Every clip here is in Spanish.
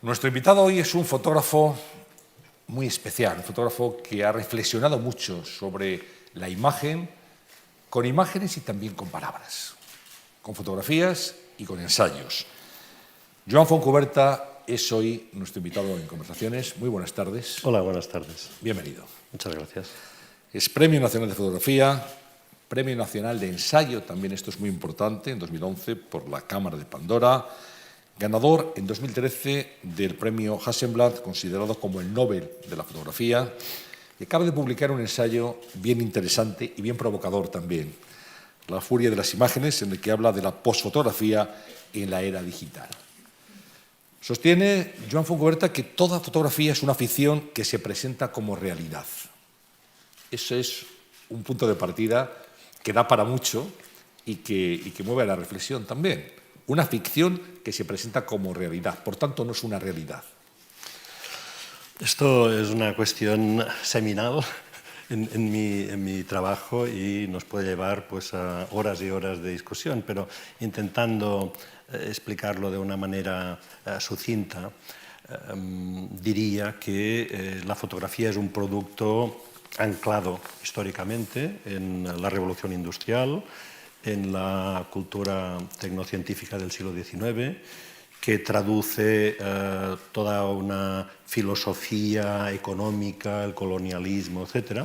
Nuestro invitado hoy es un fotógrafo muy especial, un fotógrafo que ha reflexionado mucho sobre la imagen, con imágenes y también con palabras, con fotografías y con ensayos. Joan Fontcuberta es hoy nuestro invitado en Conversaciones. Muy buenas tardes. Hola, buenas tardes. Bienvenido. Muchas gracias. Es Premio Nacional de Fotografía, Premio Nacional de Ensayo, también esto es muy importante, en 2011 por la Cámara de Pandora, ganador en 2013 del Premio Hasselblad, considerado como el Nobel de la Fotografía, y acaba de publicar un ensayo bien interesante y bien provocador también, La furia de las imágenes, en el que habla de la posfotografía en la era digital. Sostiene Joan Fontcuberta que toda fotografía es una ficción que se presenta como realidad. Eso es un punto de partida que da para mucho y que mueve a la reflexión también. Una ficción que se presenta como realidad, por tanto no es una realidad. Esto es una cuestión seminal en mi trabajo y nos puede llevar pues, a horas y horas de discusión, pero intentando explicarlo de una manera sucinta, diría que la fotografía es un producto anclado históricamente en la revolución industrial, en la cultura tecnocientífica del siglo XIX, que traduce toda una filosofía económica, el colonialismo, etc.,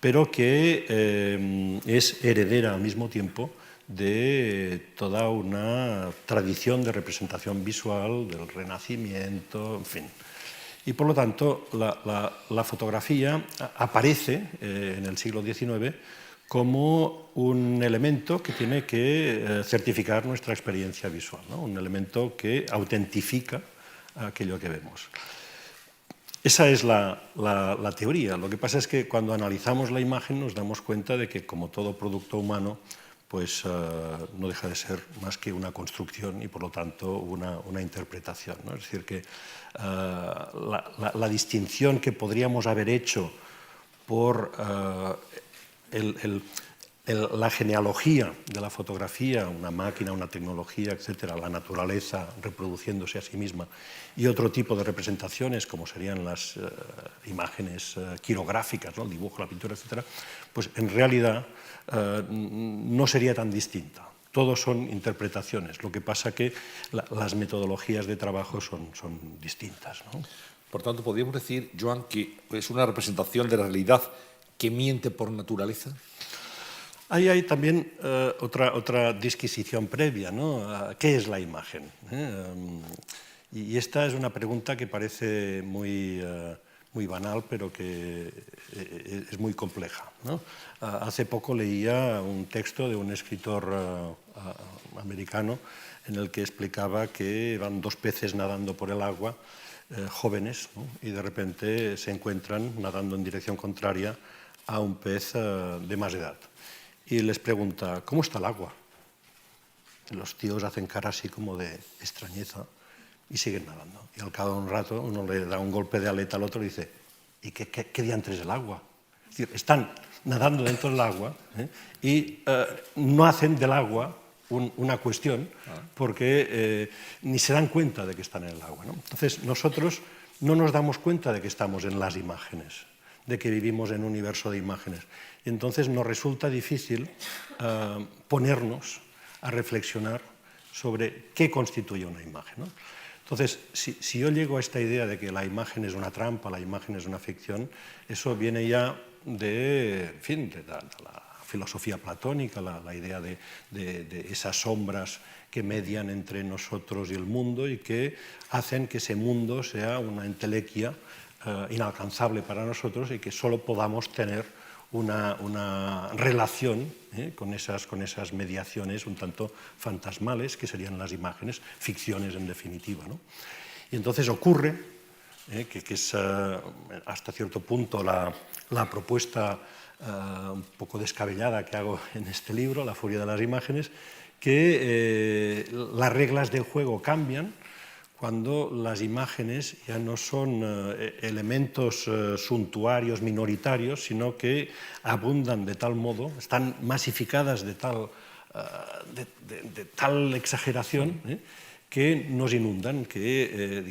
pero que es heredera al mismo tiempo de toda una tradición de representación visual, del Renacimiento, en fin. Y por lo tanto, la fotografía aparece en el siglo XIX como un elemento que tiene que certificar nuestra experiencia visual, ¿no? Un elemento que autentifica aquello que vemos. Esa es la teoría. Lo que pasa es que cuando analizamos la imagen nos damos cuenta de que, como todo producto humano, pues no deja de ser más que una construcción y, por lo tanto, una interpretación, ¿no? Es decir, que la distinción que podríamos haber hecho por la genealogía de la fotografía, una máquina, una tecnología, etcétera, la naturaleza reproduciéndose a sí misma, y otro tipo de representaciones, como serían las imágenes quirográficas, ¿no? El dibujo, la pintura, etcétera, pues en realidad no sería tan distinta. Todos son interpretaciones, lo que pasa que las metodologías de trabajo son distintas, ¿no? Por tanto, podríamos decir, Joan, que es una representación de la realidad que miente por naturaleza. Ahí hay también otra disquisición previa, ¿no? ¿Qué es la imagen? Y esta es una pregunta que parece muy banal, pero que es muy compleja, ¿no? Hace poco leía un texto de un escritor americano en el que explicaba que van dos peces nadando por el agua, jóvenes, ¿no? Y de repente se encuentran nadando en dirección contraria a un pez de más edad. Y les pregunta, ¿cómo está el agua? Y los tíos hacen cara así como de extrañeza y siguen nadando. Y al cabo de un rato uno le da un golpe de aleta al otro y dice, ¿y qué diantres es el agua? Es decir, están nadando dentro del agua y no hacen del agua una cuestión porque ni se dan cuenta de que están en el agua, ¿no? Entonces nosotros no nos damos cuenta de que estamos en las imágenes, de que vivimos en un universo de imágenes. Y entonces nos resulta difícil ponernos a reflexionar sobre qué constituye una imagen, ¿no? Entonces, si yo llego a esta idea de que la imagen es una trampa, la imagen es una ficción, eso viene ya de la filosofía platónica, la idea de esas sombras que median entre nosotros y el mundo y que hacen que ese mundo sea una entelequia inalcanzable para nosotros y que solo podamos tener una relación con esas mediaciones un tanto fantasmales que serían las imágenes, ficciones en definitiva, ¿no? Y entonces ocurre, que es hasta cierto punto la propuesta un poco descabellada que hago en este libro, La furia de las imágenes, que las reglas del juego cambian cuando las imágenes ya no son elementos suntuarios, minoritarios, sino que abundan de tal modo, están masificadas de tal exageración, que nos inundan, que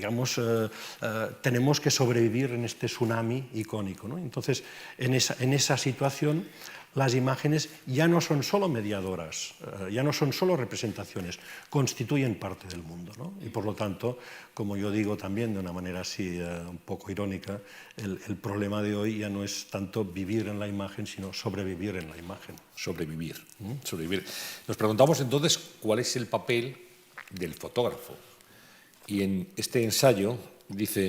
tenemos que sobrevivir en este tsunami icónico, ¿no? Entonces, en esa situación, las imágenes ya no son solo mediadoras, ya no son solo representaciones, constituyen parte del mundo, ¿no? Y por lo tanto, como yo digo también de una manera así un poco irónica, el problema de hoy ya no es tanto vivir en la imagen, sino sobrevivir en la imagen. Sobrevivir. Sobrevivir. Nos preguntamos entonces cuál es el papel del fotógrafo. Y en este ensayo dice,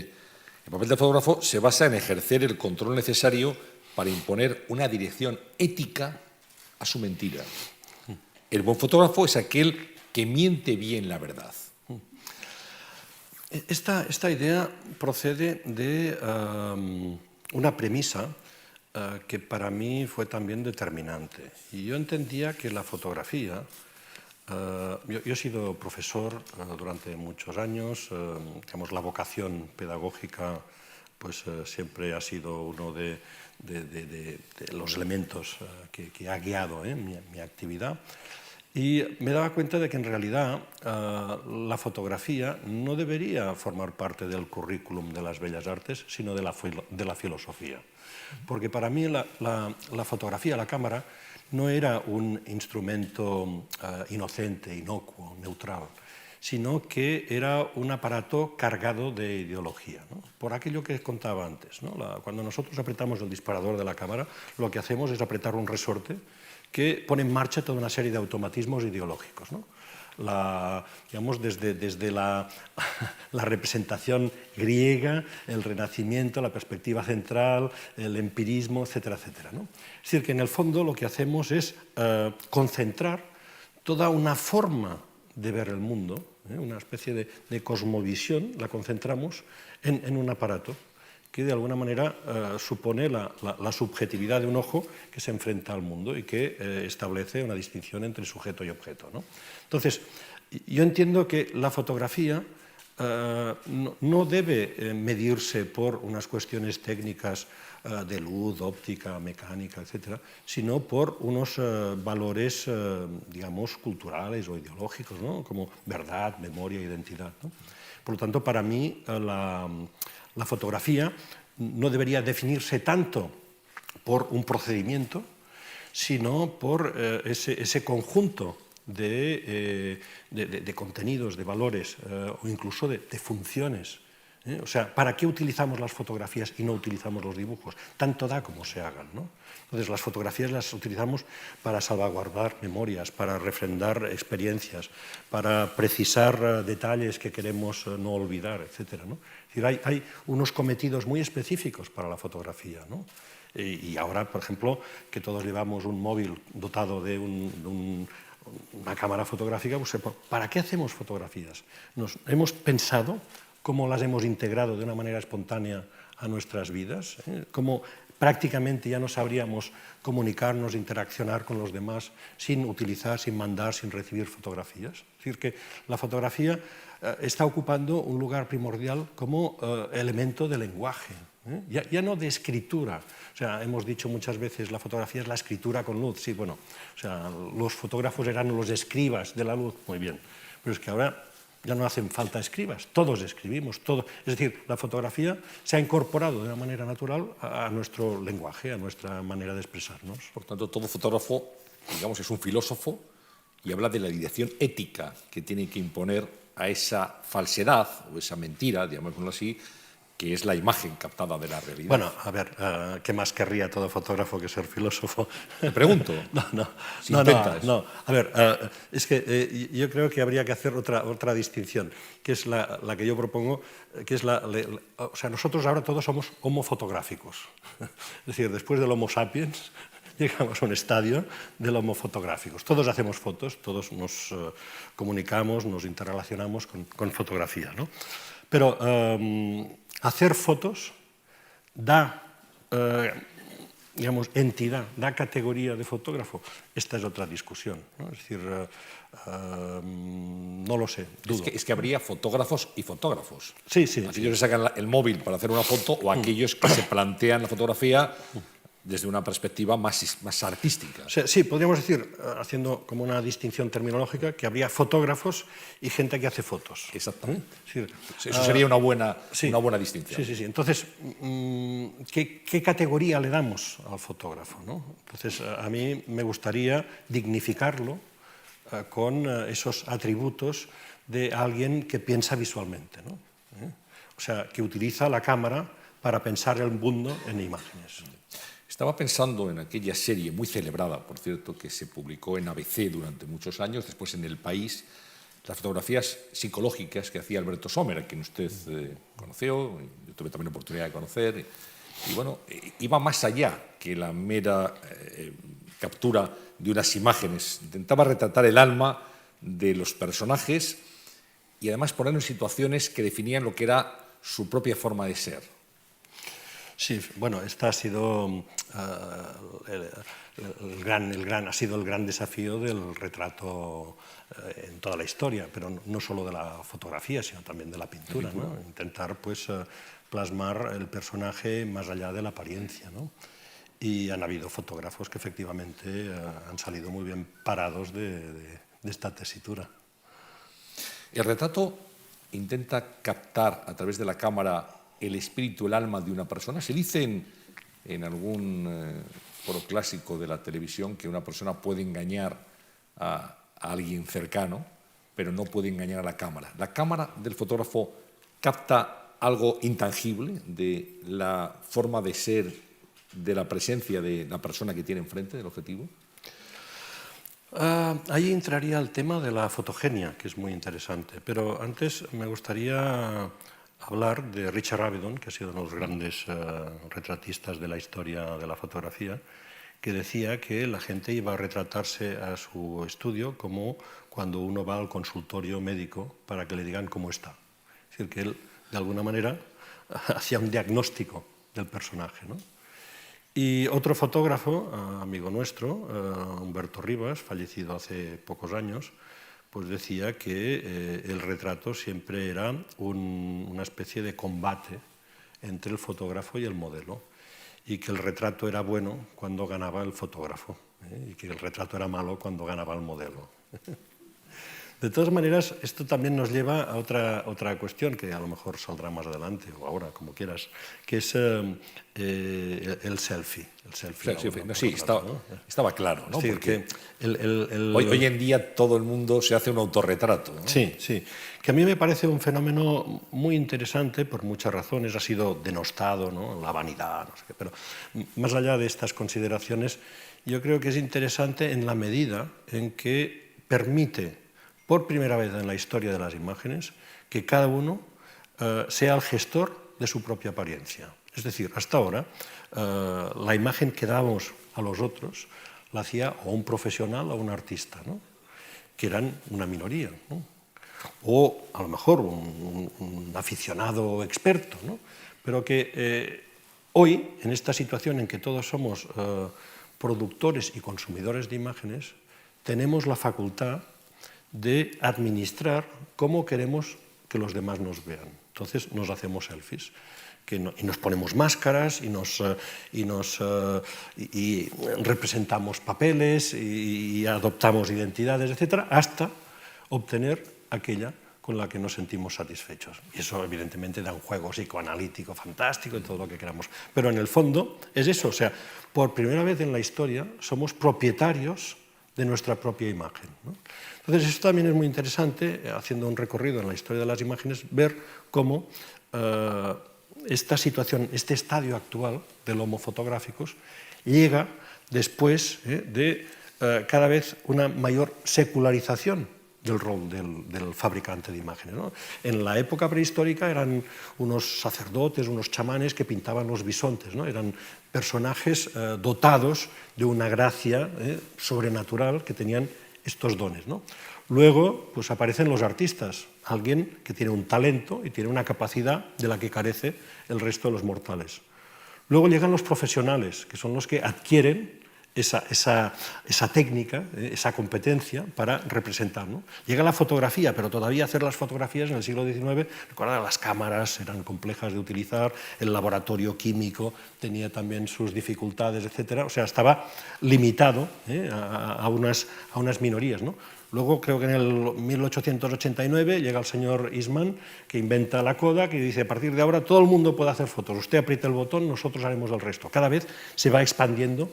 el papel del fotógrafo se basa en ejercer el control necesario para imponer una dirección ética a su mentira. El buen fotógrafo es aquel que miente bien la verdad. Esta idea procede de una premisa que para mí fue también determinante. Y yo entendía que la fotografía, yo he sido profesor durante muchos años, la vocación pedagógica pues siempre ha sido uno de los elementos que ha guiado mi actividad. Y me daba cuenta de que en realidad la fotografía no debería formar parte del currículum de las bellas artes, sino de la filosofía. Porque para mí la fotografía, la cámara, no era un instrumento inocente, inocuo, neutral, sino que era un aparato cargado de ideología, ¿no? Por aquello que contaba antes, ¿no? Cuando nosotros apretamos el disparador de la cámara, lo que hacemos es apretar un resorte que pone en marcha toda una serie de automatismos ideológicos, ¿no? Desde la representación griega, el Renacimiento, la perspectiva central, el empirismo, etcétera, etcétera, ¿no? Es decir, que en el fondo lo que hacemos es concentrar toda una forma de ver el mundo, una especie de cosmovisión, la concentramos en un aparato que de alguna manera supone la subjetividad de un ojo que se enfrenta al mundo y que establece una distinción entre sujeto y objeto, ¿no? Entonces, yo entiendo que la fotografía no debe medirse por unas cuestiones técnicas de luz, óptica, mecánica, etcétera, sino por unos valores, digamos, culturales o ideológicos, ¿no? Como verdad, memoria, identidad, ¿no? Por lo tanto, para mí, la fotografía no debería definirse tanto por un procedimiento, sino por ese conjunto de contenidos, de valores o incluso de funciones. O sea, ¿para qué utilizamos las fotografías y no utilizamos los dibujos? Tanto da como se hagan, ¿no? Entonces, las fotografías las utilizamos para salvaguardar memorias, para refrendar experiencias, para precisar detalles que queremos no olvidar, etc., ¿no? Es decir, hay unos cometidos muy específicos para la fotografía, ¿no? Y ahora, por ejemplo, que todos llevamos un móvil dotado de una cámara fotográfica, pues, ¿para qué hacemos fotografías? Hemos pensado cómo las hemos integrado de una manera espontánea a nuestras vidas, cómo prácticamente ya no sabríamos comunicarnos, interaccionar con los demás sin utilizar, sin mandar, sin recibir fotografías. Es decir, que la fotografía está ocupando un lugar primordial como elemento de lenguaje, ya no de escritura. O sea, hemos dicho muchas veces la fotografía es la escritura con luz. Sí, bueno, o sea, los fotógrafos eran los escribas de la luz, muy bien, pero es que ahora ya no hacen falta escribas, todos escribimos, todo. Es decir, la fotografía se ha incorporado de una manera natural a nuestro lenguaje, a nuestra manera de expresarnos. Por tanto, todo fotógrafo, digamos, es un filósofo y habla de la dirección ética que tiene que imponer a esa falsedad o esa mentira, digámoslo así, que es la imagen captada de la realidad. Bueno, a ver, ¿qué más querría todo fotógrafo que ser filósofo? Te pregunto. No. A ver, es que yo creo que habría que hacer otra distinción, que es la que yo propongo, que es o sea, nosotros ahora todos somos homofotográficos. Es decir, después del Homo sapiens, llegamos a un estadio del homofotográficos. Todos hacemos fotos, todos nos comunicamos, nos interrelacionamos con fotografía, ¿no? Pero hacer fotos da, digamos, entidad, da categoría de fotógrafo. Esta es otra discusión, ¿no? Es decir, no lo sé, dudo. Es que habría fotógrafos y fotógrafos. Sí. Aquellos que sacan el móvil para hacer una foto o aquellos que se plantean la fotografía desde una perspectiva más artística. O sea, sí, podríamos decir, haciendo como una distinción terminológica, que habría fotógrafos y gente que hace fotos. Exactamente. Sí. Eso sería una buena distinción. Sí. Entonces, ¿qué categoría le damos al fotógrafo, ¿no? Entonces, a mí me gustaría dignificarlo con esos atributos de alguien que piensa visualmente, ¿no? O sea, que utiliza la cámara para pensar el mundo en imágenes. Estaba pensando en aquella serie muy celebrada, por cierto, que se publicó en ABC durante muchos años, después en El País, las fotografías psicológicas que hacía Alberto Sommer, a quien usted conoció, yo tuve también la oportunidad de conocer, y bueno, iba más allá que la mera captura de unas imágenes, intentaba retratar el alma de los personajes y además ponerlo en situaciones que definían lo que era su propia forma de ser. Sí, bueno, este ha sido ha sido el gran desafío del retrato en toda la historia, pero no solo de la fotografía, sino también de la pintura, ¿no? Intentar pues plasmar el personaje más allá de la apariencia, ¿no? Y han habido fotógrafos que efectivamente han salido muy bien parados de esta tesitura. El retrato intenta captar a través de la cámara el espíritu, el alma de una persona. Se dice en algún foro clásico de la televisión que una persona puede engañar a alguien cercano, pero no puede engañar a la cámara. ¿La cámara del fotógrafo capta algo intangible de la forma de ser, de la presencia de la persona que tiene enfrente, del objetivo? Ahí entraría el tema de la fotogenia, que es muy interesante, pero antes me gustaría hablar de Richard Avedon, que ha sido uno de los grandes retratistas de la historia de la fotografía, que decía que la gente iba a retratarse a su estudio como cuando uno va al consultorio médico para que le digan cómo está. Es decir, que él, de alguna manera, hacía un diagnóstico del personaje, ¿no? Y otro fotógrafo, amigo nuestro, Humberto Rivas, fallecido hace pocos años, pues decía que el retrato siempre era una especie de combate entre el fotógrafo y el modelo, y que el retrato era bueno cuando ganaba el fotógrafo, y que el retrato era malo cuando ganaba el modelo. De todas maneras, esto también nos lleva a otra cuestión que a lo mejor saldrá más adelante o ahora, como quieras, que es el selfie. Sí, estaba claro, ¿no? Es decir, porque que hoy en día todo el mundo se hace un autorretrato, ¿no? Sí, que a mí me parece un fenómeno muy interesante por muchas razones. Ha sido denostado, ¿no? La vanidad, no sé qué, pero más allá de estas consideraciones, yo creo que es interesante en la medida en que permite, por primera vez en la historia de las imágenes, que cada uno sea el gestor de su propia apariencia. Es decir, hasta ahora, la imagen que damos a los otros la hacía o un profesional o un artista, ¿no? Que eran una minoría, ¿no? O a lo mejor un aficionado experto, ¿no? Pero que hoy, en esta situación en que todos somos productores y consumidores de imágenes, tenemos la facultad de administrar cómo queremos que los demás nos vean. Entonces nos hacemos selfies y nos ponemos máscaras y representamos papeles y adoptamos identidades, etcétera, hasta obtener aquella con la que nos sentimos satisfechos. Y eso evidentemente da un juego psicoanalítico fantástico y todo lo que queramos. Pero en el fondo es eso, o sea, por primera vez en la historia somos propietarios de nuestra propia imagen, ¿no? Entonces, esto también es muy interesante, haciendo un recorrido en la historia de las imágenes, ver cómo esta situación, este estadio actual del Homo fotográficos, llega después de cada vez una mayor secularización del rol del fabricante de imágenes, ¿no? En la época prehistórica eran unos sacerdotes, unos chamanes que pintaban los bisontes, ¿no? Eran personajes dotados de una gracia sobrenatural, que tenían estos dones, ¿no? Luego pues aparecen los artistas, alguien que tiene un talento y tiene una capacidad de la que carece el resto de los mortales. Luego llegan los profesionales, que son los que adquieren esa técnica, esa competencia para representar, ¿no? Llega la fotografía, pero todavía hacer las fotografías en el siglo XIX, recuerda, las cámaras eran complejas de utilizar, el laboratorio químico tenía también sus dificultades, etcétera. O sea, estaba limitado a unas minorías, ¿no? Luego, creo que en el 1889 llega el señor Eastman, que inventa la Kodak y dice, a partir de ahora todo el mundo puede hacer fotos, usted aprieta el botón, nosotros haremos el resto. Cada vez se va expandiendo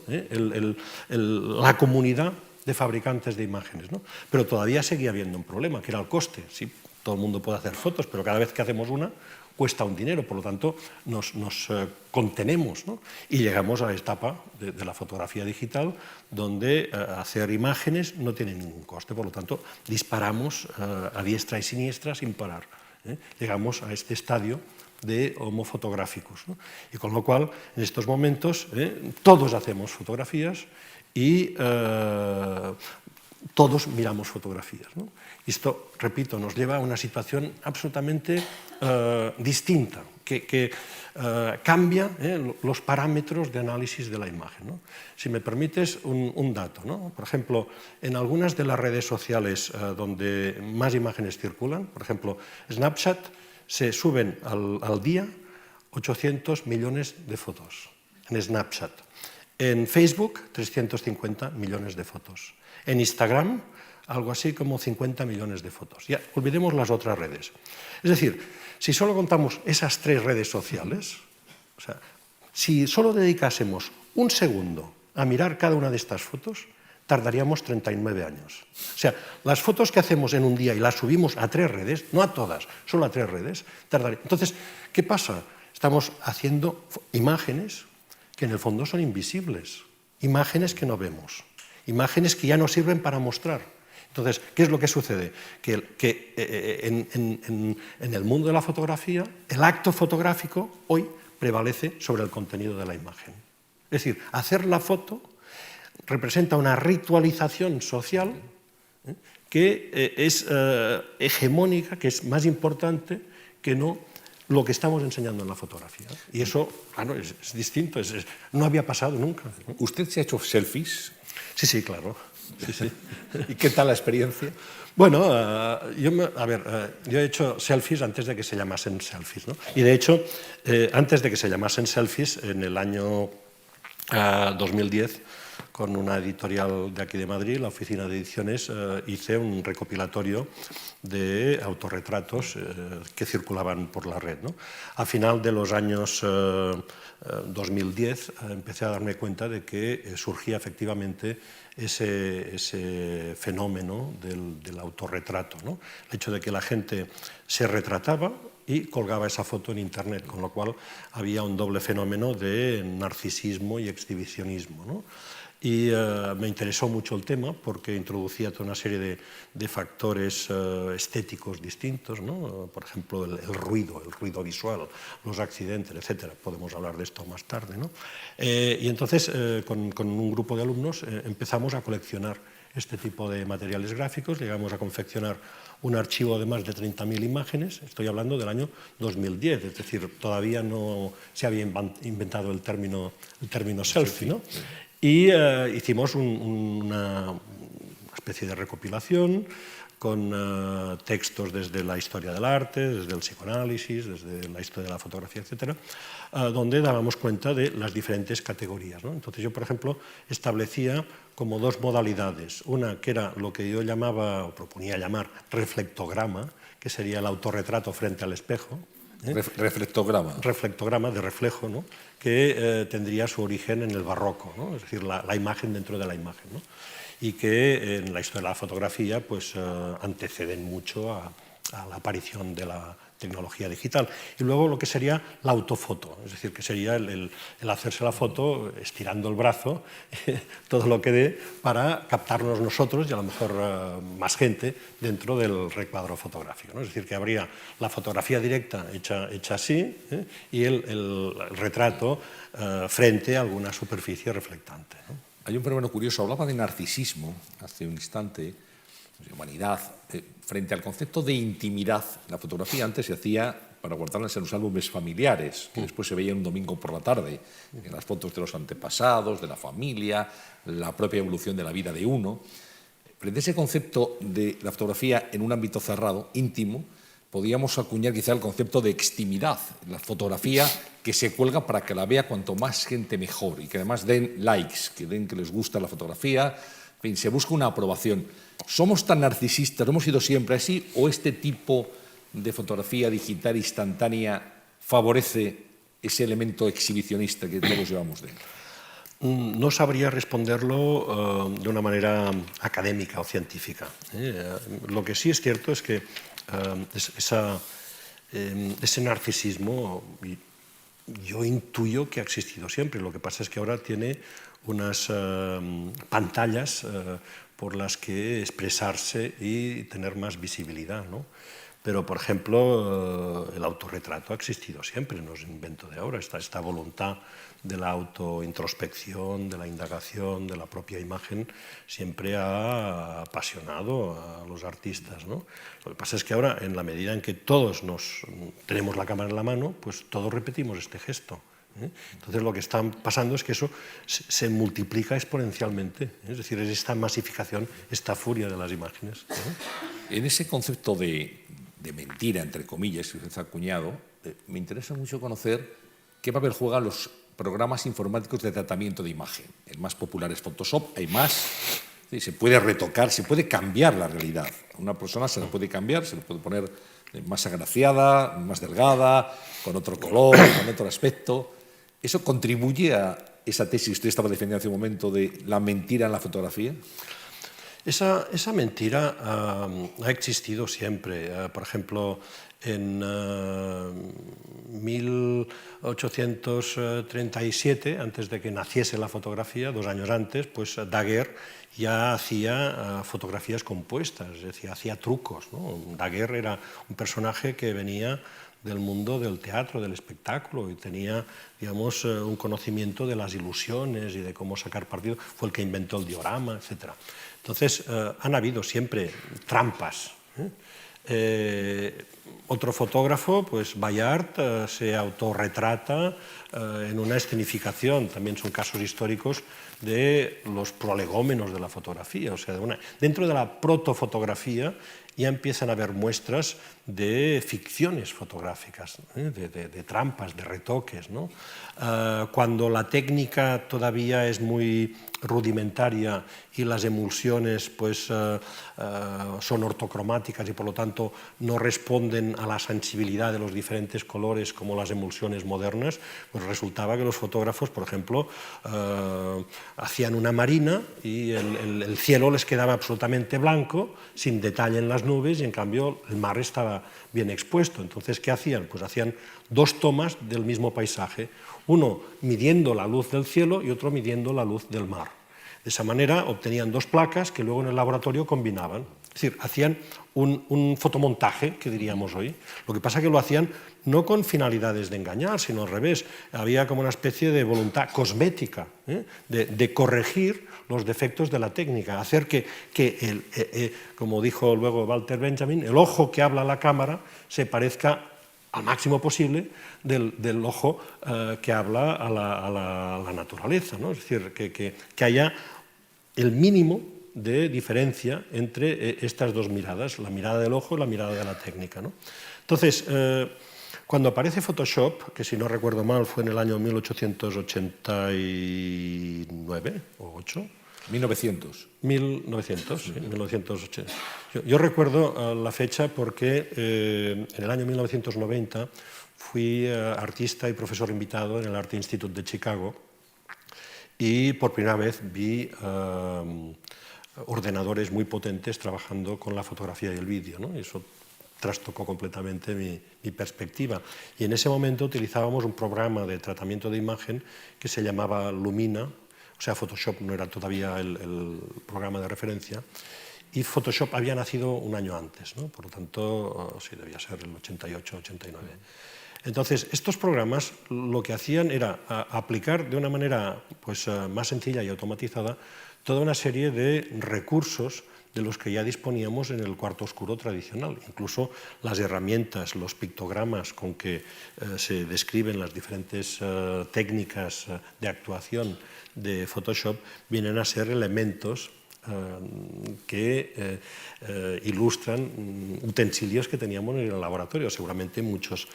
la comunidad de fabricantes de imágenes, ¿no? Pero todavía seguía habiendo un problema, que era el coste. Sí, todo el mundo puede hacer fotos, pero cada vez que hacemos una, cuesta un dinero, por lo tanto nos contenemos, ¿no? Y llegamos a la etapa de la fotografía digital, donde hacer imágenes no tiene ningún coste, por lo tanto disparamos a diestra y siniestra sin parar. Llegamos a este estadio de homo fotográficos, ¿no? Y con lo cual, en estos momentos, todos hacemos fotografías y todos miramos fotografías, ¿no? Esto, repito, nos lleva a una situación absolutamente distinta, que cambia los parámetros de análisis de la imagen, ¿no? Si me permites un dato, ¿no? Por ejemplo, en algunas de las redes sociales donde más imágenes circulan, por ejemplo, Snapchat, se suben al día 800 millones de fotos en Snapchat. En Facebook, 350 millones de fotos. En Instagram, algo así como 50 millones de fotos. Ya, olvidemos las otras redes. Es decir, si solo contamos esas 3 redes sociales, o sea, si solo dedicásemos un segundo a mirar cada una de estas fotos, tardaríamos 39 años. O sea, las fotos que hacemos en un día y las subimos a 3 redes, no a todas, solo a 3 redes, tardaría. Entonces, ¿qué pasa? Estamos haciendo imágenes que en el fondo son invisibles, imágenes que no vemos, imágenes que ya no sirven para mostrar. Entonces, ¿qué es lo que sucede? Que en el mundo de la fotografía, el acto fotográfico hoy prevalece sobre el contenido de la imagen. Es decir, hacer la foto representa una ritualización social que es hegemónica, que es más importante que no lo que estamos enseñando en la fotografía. Y eso, claro, es distinto, no había pasado nunca. ¿Usted se ha hecho selfies? Sí, claro. Sí. ¿Y qué tal la experiencia? Bueno, yo he hecho selfies antes de que se llamasen selfies, ¿no? Y de hecho, antes de que se llamasen selfies, en el año 2010, con una editorial de aquí de Madrid, la Oficina de Ediciones, hice un recopilatorio de autorretratos que circulaban por la red, ¿no? A final de los años 2010 empecé a darme cuenta de que surgía efectivamente ese fenómeno del autorretrato, ¿no? El hecho de que la gente se retrataba y colgaba esa foto en Internet, con lo cual había un doble fenómeno de narcisismo y exhibicionismo, ¿no? Y me interesó mucho el tema porque introducía toda una serie de factores estéticos distintos, ¿no? Por ejemplo, el ruido visual, los accidentes, etcétera. Podemos hablar de esto más tarde, ¿no? Y entonces, con un grupo de alumnos, empezamos a coleccionar este tipo de materiales gráficos, llegamos a confeccionar un archivo de más de 30.000 imágenes, estoy hablando del año 2010, es decir, todavía no se había inventado el término selfie, ¿no? Y hicimos una especie de recopilación con textos desde la historia del arte, desde el psicoanálisis, desde la historia de la fotografía, etcétera, donde dábamos cuenta de las diferentes categorías, ¿no? Entonces yo, por ejemplo, establecía como 2 modalidades. Una que era lo que yo llamaba, o proponía llamar, reflectograma, que sería el autorretrato frente al espejo. Reflectograma. Reflectograma, de reflejo, ¿no? Que tendría su origen en el barroco, ¿no? Es decir, la imagen dentro de la imagen, ¿no? Y que en la historia de la fotografía pues, anteceden mucho a la aparición de la tecnología digital. Y luego lo que sería la autofoto, es decir, que sería el hacerse la foto estirando el brazo, todo lo que dé, para captarnos nosotros y a lo mejor más gente dentro del recuadro fotográfico, ¿no? Es decir, que habría la fotografía directa hecha así, y el retrato frente a alguna superficie reflectante, ¿no? Hay un fenómeno curioso, hablaba de narcisismo hace un instante, de humanidad, frente al concepto de intimidad. La fotografía antes se hacía para guardarlas en los álbumes familiares, que después se veían un domingo por la tarde, en las fotos de los antepasados, de la familia, la propia evolución de la vida de uno. Frente a ese concepto de la fotografía en un ámbito cerrado, íntimo, podríamos acuñar quizá el concepto de extimidad, la fotografía que se cuelga para que la vea cuanto más gente mejor y que además den likes, que den que les gusta la fotografía, en fin, se busca una aprobación. ¿Somos tan narcisistas, hemos sido siempre así, o este tipo de fotografía digital instantánea favorece ese elemento exhibicionista que todos llevamos dentro? No sabría responderlo de una manera académica o científica. Lo que sí es cierto es que ese narcisismo yo intuyo que ha existido siempre. Lo que pasa es que ahora tiene unas pantallas por las que expresarse y tener más visibilidad, ¿no? Pero, por ejemplo, el autorretrato ha existido siempre, no es un invento de ahora. Esta voluntad de la autointrospección, de la indagación, de la propia imagen, siempre ha apasionado a los artistas, ¿no? Lo que pasa es que ahora, en la medida en que todos tenemos la cámara en la mano, pues todos repetimos este gesto. Entonces lo que está pasando es que eso se multiplica exponencialmente, es decir, es esta masificación, esta furia de las imágenes. En ese concepto de mentira, entre comillas, que usted ha acuñado, me interesa mucho conocer qué papel juegan los programas informáticos de tratamiento de imagen. El más popular es Photoshop, hay más, ¿sí? Se puede retocar, se puede cambiar la realidad. A una persona se la puede cambiar, se le puede poner más agraciada, más delgada, con otro color, con otro aspecto. ¿Eso contribuye a esa tesis que usted estaba defendiendo hace un momento de la mentira en la fotografía? Esa mentira ha existido siempre. Por ejemplo, en 1837, antes de que naciese la fotografía, 2 años antes, pues Daguerre ya hacía fotografías compuestas, es decir, hacía trucos, ¿no? Daguerre era un personaje que venía del mundo del teatro, del espectáculo, y tenía, digamos, un conocimiento de las ilusiones y de cómo sacar partido. Fue el que inventó el diorama, etc. Entonces, han habido siempre trampas. Otro fotógrafo, pues Bayard, se autorretrata en una escenificación, también son casos históricos de los prolegómenos de la fotografía, o sea, dentro de la protofotografía ya empiezan a haber muestras de ficciones fotográficas, de trampas, de retoques, ¿no? Cuando la técnica todavía es muy rudimentaria y las emulsiones pues, son ortocromáticas y por lo tanto no responden a la sensibilidad de los diferentes colores como las emulsiones modernas, pues resultaba que los fotógrafos, por ejemplo, hacían una marina y el cielo les quedaba absolutamente blanco, sin detalle en las nubes, y en cambio el mar estaba bien expuesto. Entonces, ¿qué hacían? Pues hacían 2 tomas del mismo paisaje, uno midiendo la luz del cielo y otro midiendo la luz del mar. De esa manera obtenían 2 placas que luego en el laboratorio combinaban. Es decir, hacían un fotomontaje, que diríamos hoy. Lo que pasa es que lo hacían no con finalidades de engañar, sino al revés. Había como una especie de voluntad cosmética, de corregir los defectos de la técnica, hacer que como dijo luego Walter Benjamin, el ojo que habla a la cámara se parezca al máximo posible del ojo que habla a la naturaleza, ¿no? Es decir, que haya el mínimo de diferencia entre estas 2 miradas, la mirada del ojo y la mirada de la técnica, ¿no? Entonces, cuando aparece Photoshop, que si no recuerdo mal fue en el año 1889 o 8, 1900, sí, 1980. Yo recuerdo la fecha porque en el año 1990 fui artista y profesor invitado en el Art Institute de Chicago y por primera vez vi ordenadores muy potentes trabajando con la fotografía y el vídeo, ¿no? Y eso trastocó completamente mi perspectiva. Y en ese momento utilizábamos un programa de tratamiento de imagen que se llamaba Lumina. O sea, Photoshop no era todavía el programa de referencia, y Photoshop había nacido un año antes, ¿no? Por lo tanto, sí, debía ser el 88, 89. Entonces, estos programas lo que hacían era aplicar de una manera pues, más sencilla y automatizada toda una serie de recursos de los que ya disponíamos en el cuarto oscuro tradicional. Incluso las herramientas, los pictogramas con que se describen las diferentes técnicas de actuación de Photoshop vienen a ser elementos que ilustran utensilios que teníamos en el laboratorio. Seguramente muchos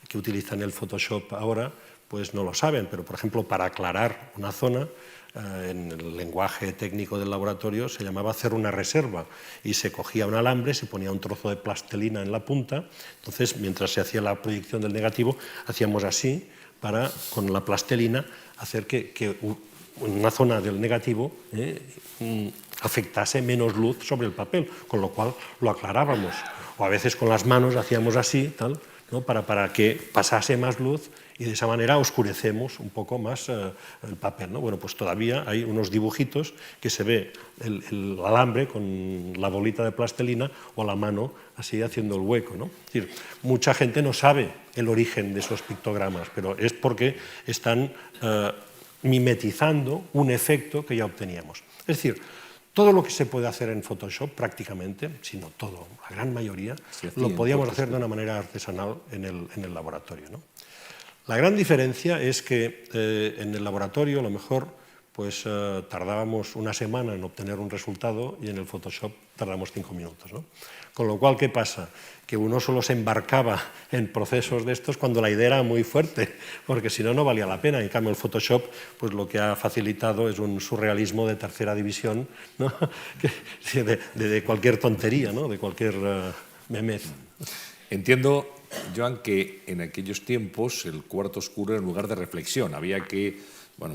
que utilizan el Photoshop ahora pues no lo saben, pero por ejemplo para aclarar una zona en el lenguaje técnico del laboratorio se llamaba hacer una reserva y se cogía un alambre, se ponía un trozo de plastilina en la punta, entonces mientras se hacía la proyección del negativo hacíamos así para con la plastilina hacer que una zona del negativo afectase menos luz sobre el papel, con lo cual lo aclarábamos. O a veces con las manos hacíamos así, tal, ¿no? para que pasase más luz y de esa manera oscurecemos un poco más el papel, ¿no? Bueno, pues todavía hay unos dibujitos que se ve el alambre con la bolita de plastilina o la mano así haciendo el hueco, ¿no? Es decir, mucha gente no sabe el origen de esos pictogramas, pero es porque están mimetizando un efecto que ya obteníamos. Es decir, todo lo que se puede hacer en Photoshop, prácticamente, si no todo, la gran mayoría, lo podíamos hacer de una manera artesanal en el laboratorio, ¿no? La gran diferencia es que en el laboratorio a lo mejor pues, tardábamos una semana en obtener un resultado y en el Photoshop tardamos 5 minutos, ¿no? Con lo cual, ¿qué pasa? Que uno solo se embarcaba en procesos de estos cuando la idea era muy fuerte, porque si no, no valía la pena. En cambio, el Photoshop pues, lo que ha facilitado es un surrealismo de tercera división, ¿no? de cualquier tontería, ¿no? De cualquier memez. Entiendo, Joan, que en aquellos tiempos el cuarto oscuro era un lugar de reflexión. Había que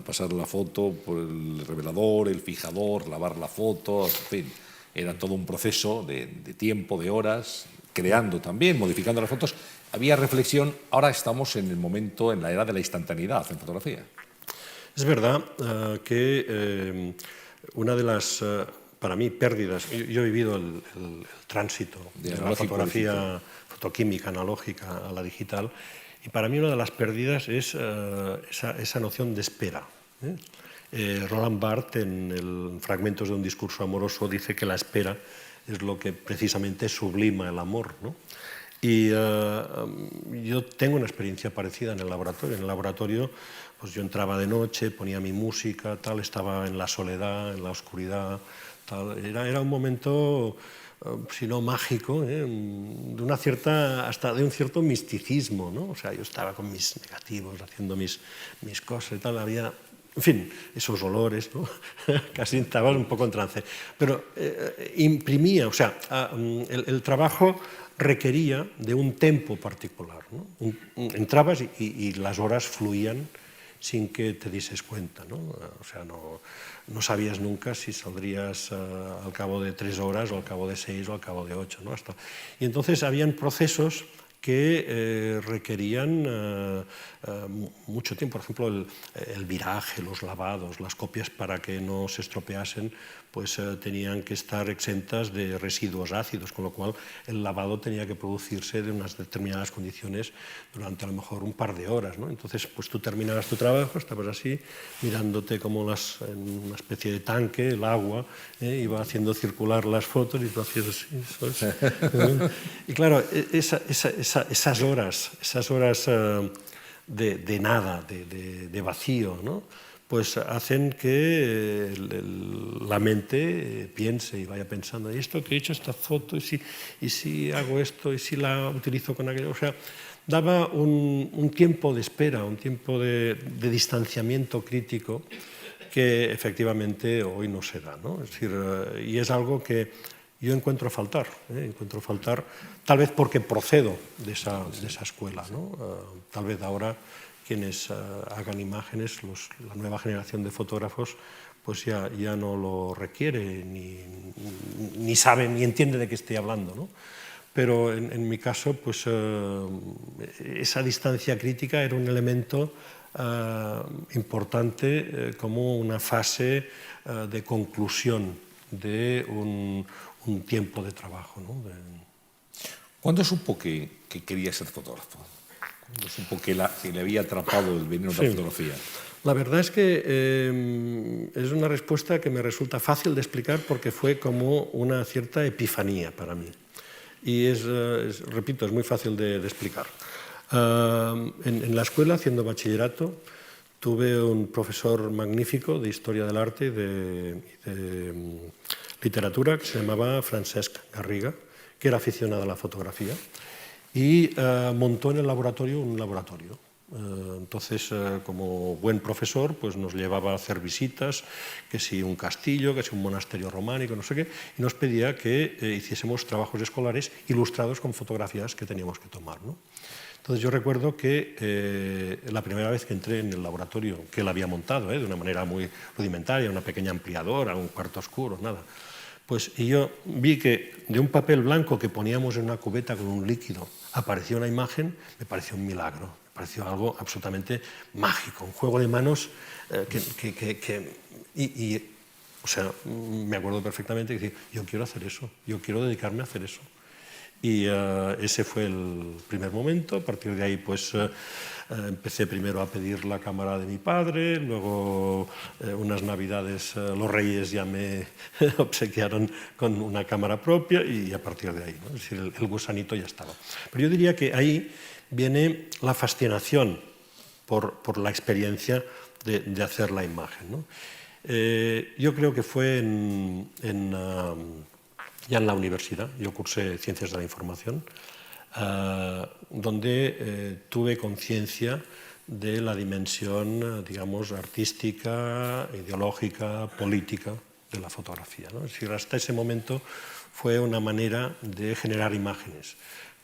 pasar la foto por el revelador, el fijador, lavar la foto, en fin. Era todo un proceso de tiempo, de horas, creando también, modificando las fotos. Había reflexión. Ahora estamos en el momento, en la era de la instantaneidad en fotografía. Es verdad que una de las, para mí, pérdidas, yo he vivido el tránsito de la fotografía fotoquímica analógica a la digital, y para mí una de las pérdidas es esa noción de espera. Roland Barthes, en el Fragmentos de un discurso amoroso, dice que la espera es lo que precisamente sublima el amor, ¿no? Y yo tengo una experiencia parecida en el laboratorio. En el laboratorio pues yo entraba de noche, ponía mi música, tal, estaba en la soledad, en la oscuridad, tal. Era un momento, si no mágico, de una cierta, hasta de un cierto misticismo, ¿no? O sea, yo estaba con mis negativos, haciendo mis cosas y tal, había, en fin, esos olores, ¿no? Casi estaba un poco en trance. Pero imprimía, o sea, el trabajo requería de un tempo particular, ¿no? Entrabas y las horas fluían sin que te dieses cuenta, ¿no? O sea, no sabías nunca si saldrías al cabo de 3 horas o al cabo de 6 o al cabo de 8, ¿no? Y entonces habían procesos que requerían mucho tiempo. Por ejemplo, el viraje, los lavados, las copias para que no se estropeasen, pues tenían que estar exentas de residuos ácidos, con lo cual el lavado tenía que producirse de unas determinadas condiciones durante a lo mejor un par de horas, ¿no? Entonces, pues tú terminabas tu trabajo, estabas así, mirándote como en una especie de tanque, el agua, iba haciendo circular las fotos y tú hacías así. Y claro, esas horas de nada, de vacío, ¿no? Pues hacen que la mente piense y vaya pensando, ¿y esto que he hecho esta foto? ¿Y si hago esto? ¿Y si la utilizo con aquello? O sea, daba un tiempo de espera, un tiempo de distanciamiento crítico que efectivamente hoy no se da, ¿no? Es decir, y es algo que yo encuentro faltar, tal vez porque procedo de esa escuela, ¿no? Tal vez ahora quienes hagan imágenes, la nueva generación de fotógrafos, pues ya no lo requiere, ni sabe, ni entiende de qué estoy hablando, ¿no? Pero en mi caso, pues esa distancia crítica era un elemento importante como una fase de conclusión de un tiempo de trabajo, ¿no? ¿Cuándo supo que quería ser fotógrafo? Es un poco que le había atrapado el veneno de la fotografía. La verdad es que es una respuesta que me resulta fácil de explicar porque fue como una cierta epifanía para mí. Y repito, es muy fácil de explicar. En la escuela, haciendo bachillerato, tuve un profesor magnífico de Historia del Arte y de literatura que se llamaba Francesc Garriga, que era aficionado a la fotografía, y montó en el laboratorio un laboratorio. Entonces, como buen profesor, pues nos llevaba a hacer visitas, que si un castillo, que si un monasterio románico, no sé qué, y nos pedía que hiciésemos trabajos escolares ilustrados con fotografías que teníamos que tomar, ¿no? Entonces yo recuerdo que la primera vez que entré en el laboratorio, que él había montado, de una manera muy rudimentaria, una pequeña ampliadora, un cuarto oscuro, nada, pues y yo vi que de un papel blanco que poníamos en una cubeta con un líquido aparecía una imagen, me pareció un milagro, me pareció algo absolutamente mágico, un juego de manos o sea, me acuerdo perfectamente que dije, yo quiero hacer eso, yo quiero dedicarme a hacer eso. Y ese fue el primer momento. A partir de ahí pues empecé primero a pedir la cámara de mi padre, luego unas navidades los reyes ya me obsequiaron con una cámara propia y a partir de ahí, ¿no? Es decir, el gusanito ya estaba. Pero yo diría que ahí viene la fascinación por la experiencia de hacer la imagen, ¿no? Yo creo que fue ya en la universidad, yo cursé Ciencias de la Información, donde tuve conciencia de la dimensión, digamos, artística, ideológica, política de la fotografía, ¿no? Es decir, hasta ese momento fue una manera de generar imágenes,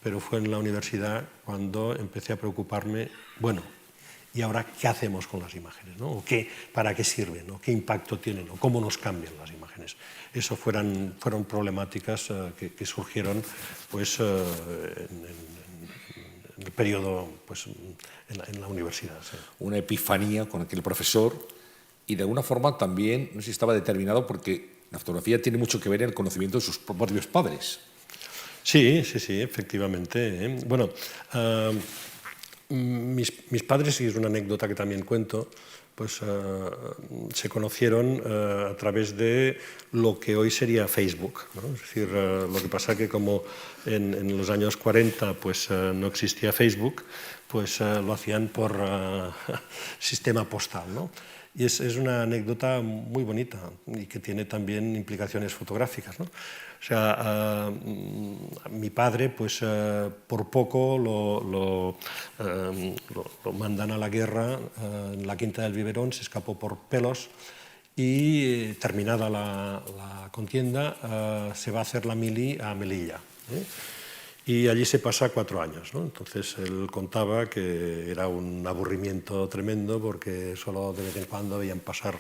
pero fue en la universidad cuando empecé a preocuparme, bueno, ¿y ahora qué hacemos con las imágenes, ¿no? ¿O para qué sirven, ¿no? ¿Qué impacto tienen? ¿O cómo nos cambian las imágenes? Eso fueron problemáticas que surgieron pues, en el periodo pues, en la universidad. Sí. Una epifanía con aquel profesor y de alguna forma también, no sé si estaba determinado porque la fotografía tiene mucho que ver en el conocimiento de sus propios padres. Sí, efectivamente. Bueno, mis padres, y es una anécdota que también cuento, pues se conocieron a través de lo que hoy sería Facebook, ¿no? Es decir, lo que pasa que como en los años 40 pues, no existía Facebook, pues lo hacían por sistema postal, ¿no? Y es una anécdota muy bonita y que tiene también implicaciones fotográficas, ¿no? O sea, mi padre, pues por poco lo mandan a la guerra en la Quinta del Biberón, se escapó por pelos y terminada la contienda se va a hacer la mili a Melilla, ¿eh? Y allí se pasa 4 años, ¿no? Entonces él contaba que era un aburrimiento tremendo porque solo de vez en cuando veían pasar,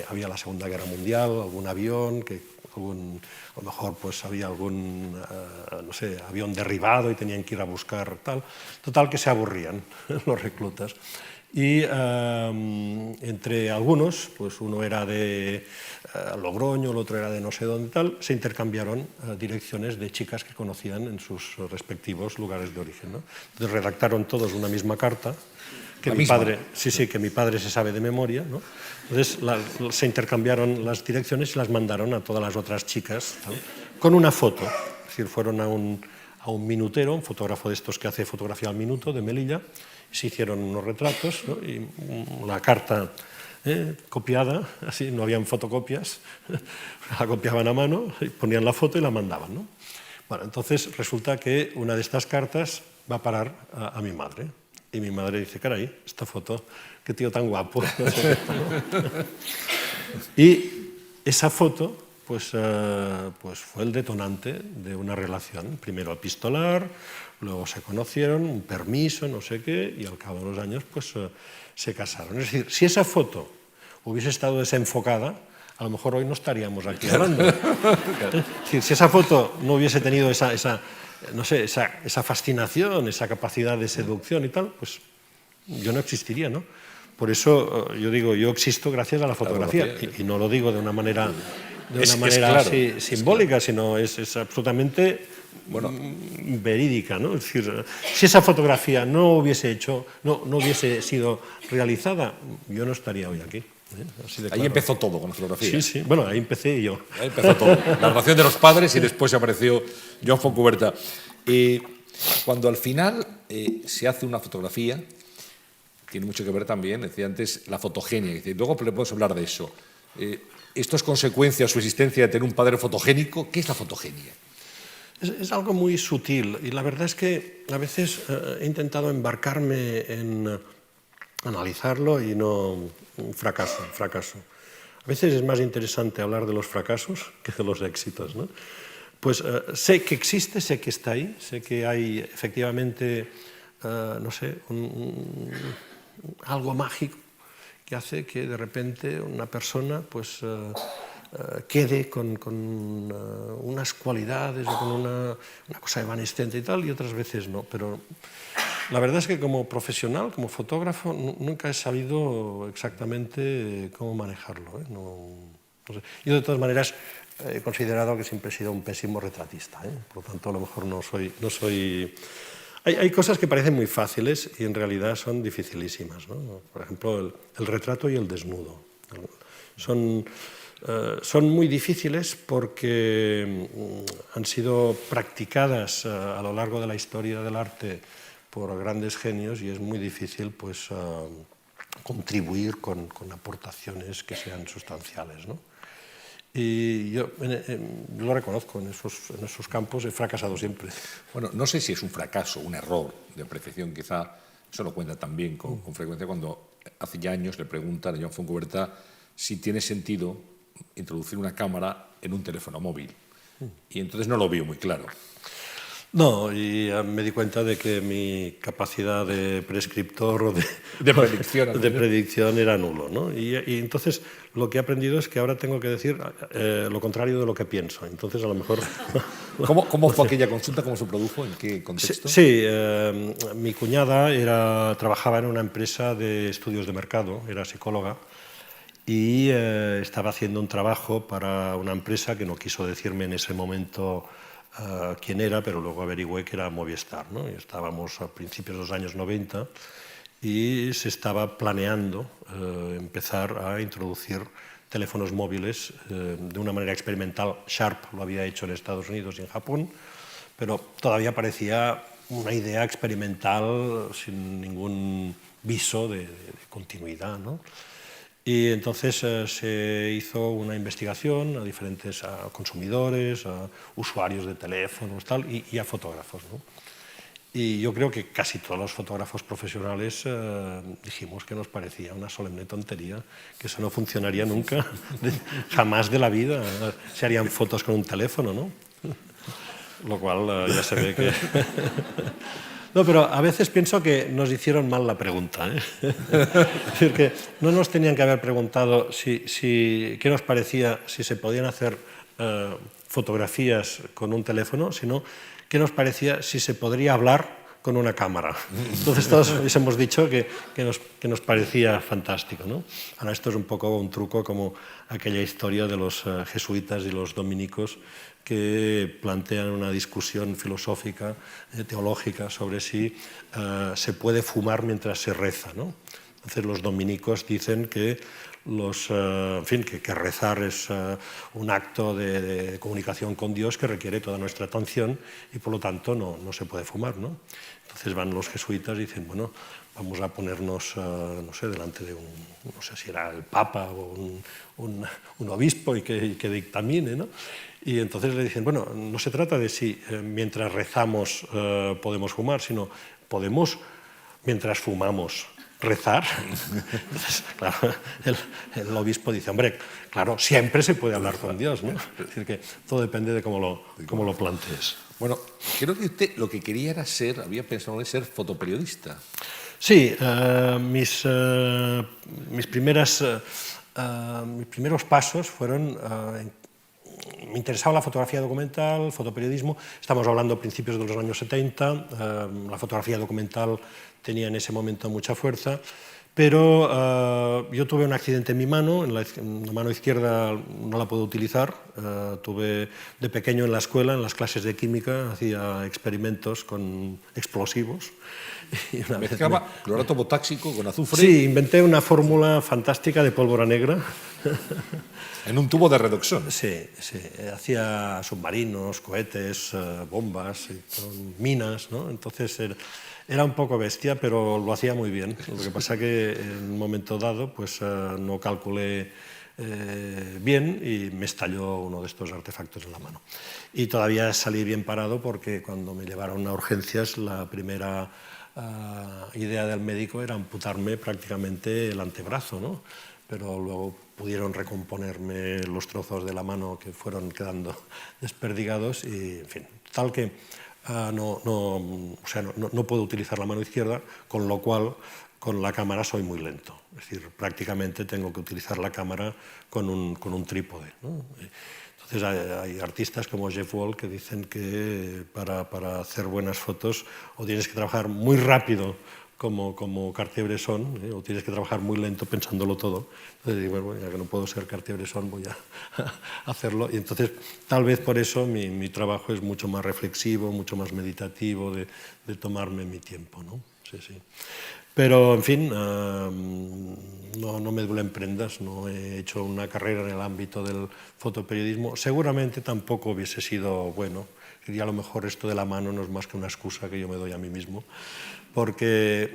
había la Segunda Guerra Mundial, algún avión, a lo mejor pues había algún no sé, avión derribado y tenían que ir a buscar tal. Total que se aburrían los reclutas. Y entre algunos, pues uno era de Logroño, el otro era de no sé dónde tal, se intercambiaron direcciones de chicas que conocían en sus respectivos lugares de origen, ¿no? Entonces redactaron todos una misma carta, que mi padre, que mi padre se sabe de memoria, ¿no? Entonces se intercambiaron las direcciones y las mandaron a todas las otras chicas, ¿no? Con una foto, es decir, fueron a un minutero, un fotógrafo de estos que hace fotografía al minuto, de Melilla, se hicieron unos retratos, ¿no? Y la carta copiada, así, no habían fotocopias, la copiaban a mano, ponían la foto y la mandaban, ¿no? Bueno, entonces resulta que una de estas cartas va a parar a mi madre. Y mi madre dice, caray, esta foto, qué tío tan guapo. Y esa foto pues fue el detonante de una relación, primero epistolar, luego se conocieron, un permiso, no sé qué, y al cabo de los años pues se casaron. Es decir, si esa foto hubiese estado desenfocada, a lo mejor hoy no estaríamos aquí hablando. Es decir, si esa foto no hubiese tenido esa fascinación, esa capacidad de seducción y tal, pues yo no existiría, ¿no? Por eso yo digo, yo existo gracias a la fotografía, y no lo digo de una manera, así, simbólica, sino es absolutamente verídica, ¿no? Es decir, si esa fotografía no hubiese sido realizada, yo no estaría hoy aquí. Así de claro. Ahí empezó todo con la fotografía. Sí, sí. Bueno, ahí empecé yo. Ahí empezó todo. La relación de los padres y después apareció Joan Fontcuberta. Cuando al final se hace una fotografía, tiene mucho que ver también, decía antes, la fotogenia. Luego podemos hablar de eso. ¿Esto es consecuencia, su existencia, de tener un padre fotogénico? ¿Qué es la fotogenia? Es algo muy sutil y la verdad es que a veces he intentado embarcarme en analizarlo y no fracaso. A veces es más interesante hablar de los fracasos que de los éxitos, ¿no? Pues sé que existe, sé que está ahí, sé que hay efectivamente, no sé, algo mágico que hace que de repente una persona pues quede con unas cualidades o con una cosa evanescente y tal, y otras veces no. Pero la verdad es que como profesional, como fotógrafo, nunca he sabido exactamente cómo manejarlo, ¿eh? No sé. Yo de todas maneras he considerado que siempre he sido un pésimo retratista, ¿eh? Por lo tanto a lo mejor no soy... Hay cosas que parecen muy fáciles y en realidad son dificilísimas, ¿no? Por ejemplo, el retrato y el desnudo. Son muy difíciles porque han sido practicadas a lo largo de la historia del arte por grandes genios y es muy difícil pues, contribuir con aportaciones que sean sustanciales, ¿no? Y yo lo reconozco, en esos campos he fracasado siempre. Bueno, no sé si es un fracaso, un error de apreciación, quizá eso lo cuenta también con frecuencia cuando hace ya años le preguntan a Joan Fontcuberta si tiene sentido introducir una cámara en un teléfono móvil. Y entonces no lo vio muy claro. No, y me di cuenta de que mi capacidad de prescriptor o de predicción era nulo, ¿no? Y entonces lo que he aprendido es que ahora tengo que decir lo contrario de lo que pienso. Entonces a lo mejor... ¿Cómo fue aquella consulta? ¿Cómo se produjo? ¿En qué contexto? Sí, mi cuñada trabajaba en una empresa de estudios de mercado, era psicóloga, y estaba haciendo un trabajo para una empresa que no quiso decirme en ese momento quién era, pero luego averigüé que era Movistar, ¿no? Y estábamos a principios de los años 90 y se estaba planeando empezar a introducir teléfonos móviles de una manera experimental. Sharp lo había hecho en Estados Unidos y en Japón, pero todavía parecía una idea experimental sin ningún viso de continuidad, ¿no? Y entonces se hizo una investigación a diferentes consumidores, a usuarios de teléfonos tal, y a fotógrafos, ¿no? Y yo creo que casi todos los fotógrafos profesionales dijimos que nos parecía una solemne tontería, que eso no funcionaría nunca, jamás de la vida se harían fotos con un teléfono, ¿no? Lo cual ya se ve que... No, pero a veces pienso que nos hicieron mal la pregunta, ¿eh? Es decir, que no nos tenían que haber preguntado qué nos parecía si se podían hacer fotografías con un teléfono, sino qué nos parecía si se podría hablar con una cámara. Entonces todos les hemos dicho que nos parecía fantástico, ¿no? Ahora esto es un poco un truco como aquella historia de los jesuitas y los dominicos que plantean una discusión filosófica, teológica, sobre si se puede fumar mientras se reza, ¿no? Entonces los dominicos dicen que que rezar es un acto de comunicación con Dios que requiere toda nuestra atención y por lo tanto no se puede fumar, ¿no? Entonces van los jesuitas y dicen, bueno, vamos a ponernos, no sé, delante de no sé si era el Papa o un obispo y que dictamine, ¿no? Y entonces le dicen, bueno, no se trata de si mientras rezamos podemos fumar, sino podemos, mientras fumamos, rezar. Entonces, claro, el obispo dice, hombre, claro, siempre se puede hablar con Dios, ¿no? Es decir, que todo depende de cómo lo plantees. Bueno, creo que usted lo que quería había pensado en ser fotoperiodista. Sí, mis primeros pasos fueron... me interesaba la fotografía documental, el fotoperiodismo. Estamos hablando a principios de los años 70. La fotografía documental tenía en ese momento mucha fuerza, Pero yo tuve un accidente en mi mano, en la mano izquierda no la puedo utilizar. Tuve de pequeño en la escuela, en las clases de química, hacía experimentos con explosivos. Y una vez Mezclaba clorato potásico con azufre Sí, inventé una fórmula fantástica de pólvora negra. en un tubo de redoxón. Sí, sí. Hacía submarinos, cohetes, bombas, minas, ¿no? Entonces era un poco bestia, pero lo hacía muy bien. Lo que pasa que en un momento dado pues, no calculé bien y me estalló uno de estos artefactos en la mano. Y todavía salí bien parado porque cuando me llevaron a urgencias la primera idea del médico era amputarme prácticamente el antebrazo, ¿no? Pero luego pudieron recomponerme los trozos de la mano que fueron quedando desperdigados y, en fin, tal que no puedo utilizar la mano izquierda, con lo cual con la cámara soy muy lento. Es decir, prácticamente tengo que utilizar la cámara con un trípode, ¿no? Entonces hay artistas como Jeff Wall que dicen que para hacer buenas fotos o tienes que trabajar muy rápido como Cartier-Bresson, o tienes que trabajar muy lento pensándolo todo. Entonces digo, bueno, ya que no puedo ser Cartier-Bresson voy a hacerlo. Y entonces tal vez por eso mi trabajo es mucho más reflexivo, mucho más meditativo, de tomarme mi tiempo, ¿no? Sí, sí. Pero, en fin, no me duelen prendas, no he hecho una carrera en el ámbito del fotoperiodismo. Seguramente tampoco hubiese sido bueno. Y a lo mejor esto de la mano no es más que una excusa que yo me doy a mí mismo, porque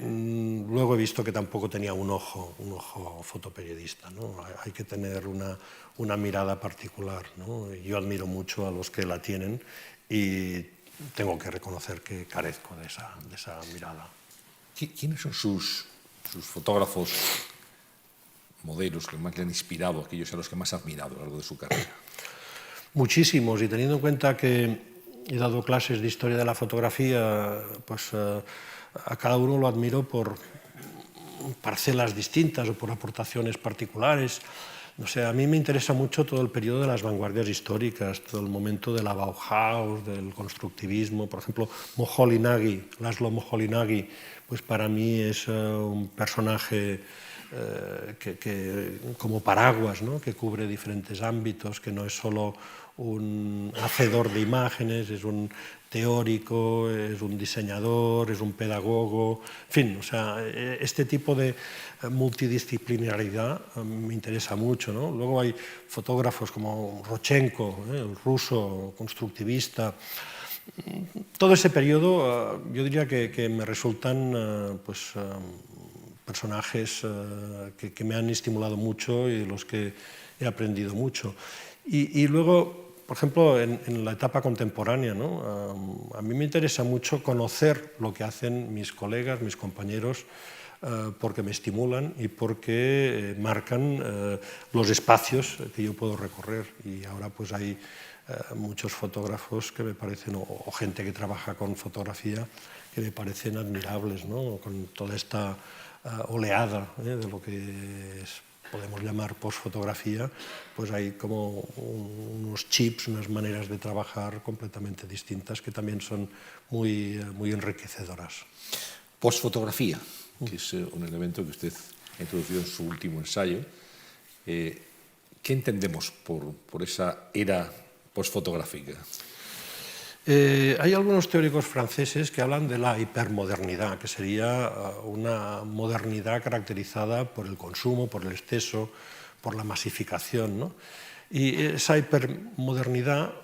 luego he visto que tampoco tenía un ojo fotoperiodista, ¿no? Hay que tener una mirada particular, ¿no? Yo admiro mucho a los que la tienen y tengo que reconocer que carezco de esa mirada. ¿Quiénes son sus fotógrafos, modelos que más le han inspirado, aquellos a los que más ha admirado a lo largo de su carrera? Muchísimos, y teniendo en cuenta que he dado clases de historia de la fotografía, pues a cada uno lo admiro por parcelas distintas o por aportaciones particulares. No sé, a mí me interesa mucho todo el periodo de las vanguardias históricas, todo el momento de la Bauhaus, del constructivismo. Por ejemplo, Laszlo Moholy-Nagy, pues para mí es un personaje que como paraguas, ¿no? Que cubre diferentes ámbitos, que no es solo un hacedor de imágenes, es un teórico, es un diseñador, es un pedagogo, en fin, o sea, este tipo de multidisciplinaridad me interesa mucho, ¿no? Luego hay fotógrafos como Rodchenko, el ruso constructivista. Todo ese periodo yo diría que me resultan personajes que me han estimulado mucho y de los que he aprendido mucho. Y luego, por ejemplo, en la etapa contemporánea, ¿no? A mí me interesa mucho conocer lo que hacen mis colegas, mis compañeros, porque me estimulan y porque marcan los espacios que yo puedo recorrer. Y ahora pues hay muchos fotógrafos que me parecen, o gente que trabaja con fotografía, que me parecen admirables, ¿no? Con toda esta oleada de lo que podemos llamar postfotografía, pues hay como unos chips, unas maneras de trabajar completamente distintas que también son muy enriquecedoras. Postfotografía, que es un elemento que usted ha introducido en su último ensayo. ¿Qué entendemos por esa era postfotográfica? Hay algunos teóricos franceses que hablan de la hipermodernidad, que sería una modernidad caracterizada por el consumo, por el exceso, por la masificación, ¿no? Y esa hipermodernidad,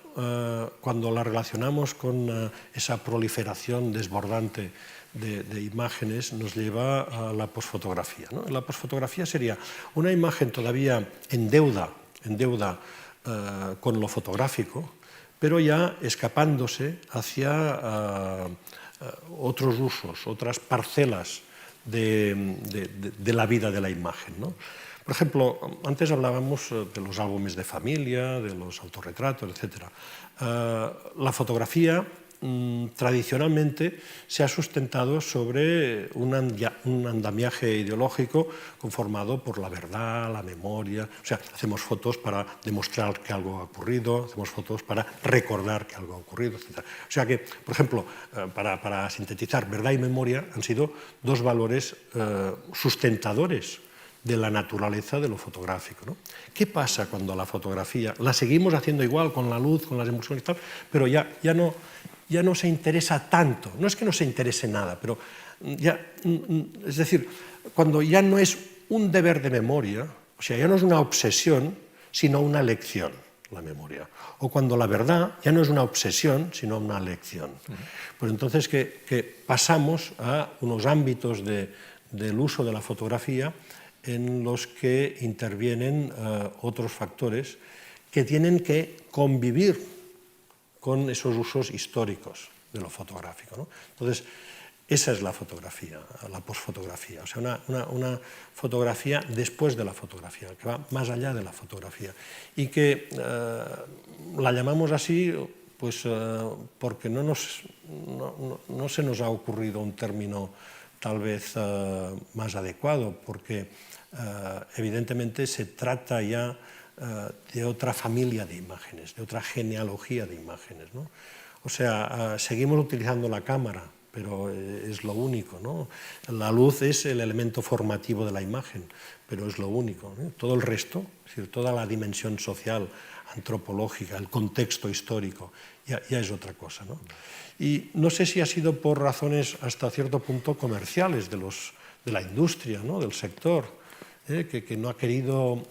cuando la relacionamos con esa proliferación desbordante de imágenes, nos lleva a la posfotografía, ¿no? La posfotografía sería una imagen todavía en deuda con lo fotográfico, pero ya escapándose hacia otros usos, otras parcelas de la vida de la imagen, ¿no? Por ejemplo, antes hablábamos de los álbumes de familia, de los autorretratos, etc. La fotografía tradicionalmente se ha sustentado sobre un andamiaje ideológico conformado por la verdad, la memoria. O sea, hacemos fotos para demostrar que algo ha ocurrido, hacemos fotos para recordar que algo ha ocurrido, etc. O sea que, por ejemplo, para sintetizar, verdad y memoria han sido dos valores sustentadores de la naturaleza de lo fotográfico, ¿no? ¿Qué pasa cuando la fotografía la seguimos haciendo igual con la luz, con las emulsiones y tal, pero ya no se interesa tanto? No es que no se interese nada, pero es decir, cuando ya no es un deber de memoria, o sea, ya no es una obsesión, sino una elección, la memoria. O cuando la verdad ya no es una obsesión, sino una elección. Pues entonces que pasamos a unos ámbitos del uso de la fotografía en los que intervienen otros factores que tienen que convivir con esos usos históricos de lo fotográfico, ¿no? Entonces, esa es la fotografía, la posfotografía, o sea, una fotografía después de la fotografía, que va más allá de la fotografía, y que la llamamos así pues, porque no se nos ha ocurrido un término tal vez más adecuado, porque evidentemente se trata ya de otra familia de imágenes, de otra genealogía de imágenes, ¿no? O sea, seguimos utilizando la cámara, pero es lo único, ¿no? La luz es el elemento formativo de la imagen, pero es lo único, ¿no? Todo el resto, es decir, toda la dimensión social, antropológica, el contexto histórico, ya es otra cosa, ¿no? Y no sé si ha sido por razones hasta cierto punto comerciales de la industria, ¿no? Del sector, que no ha querido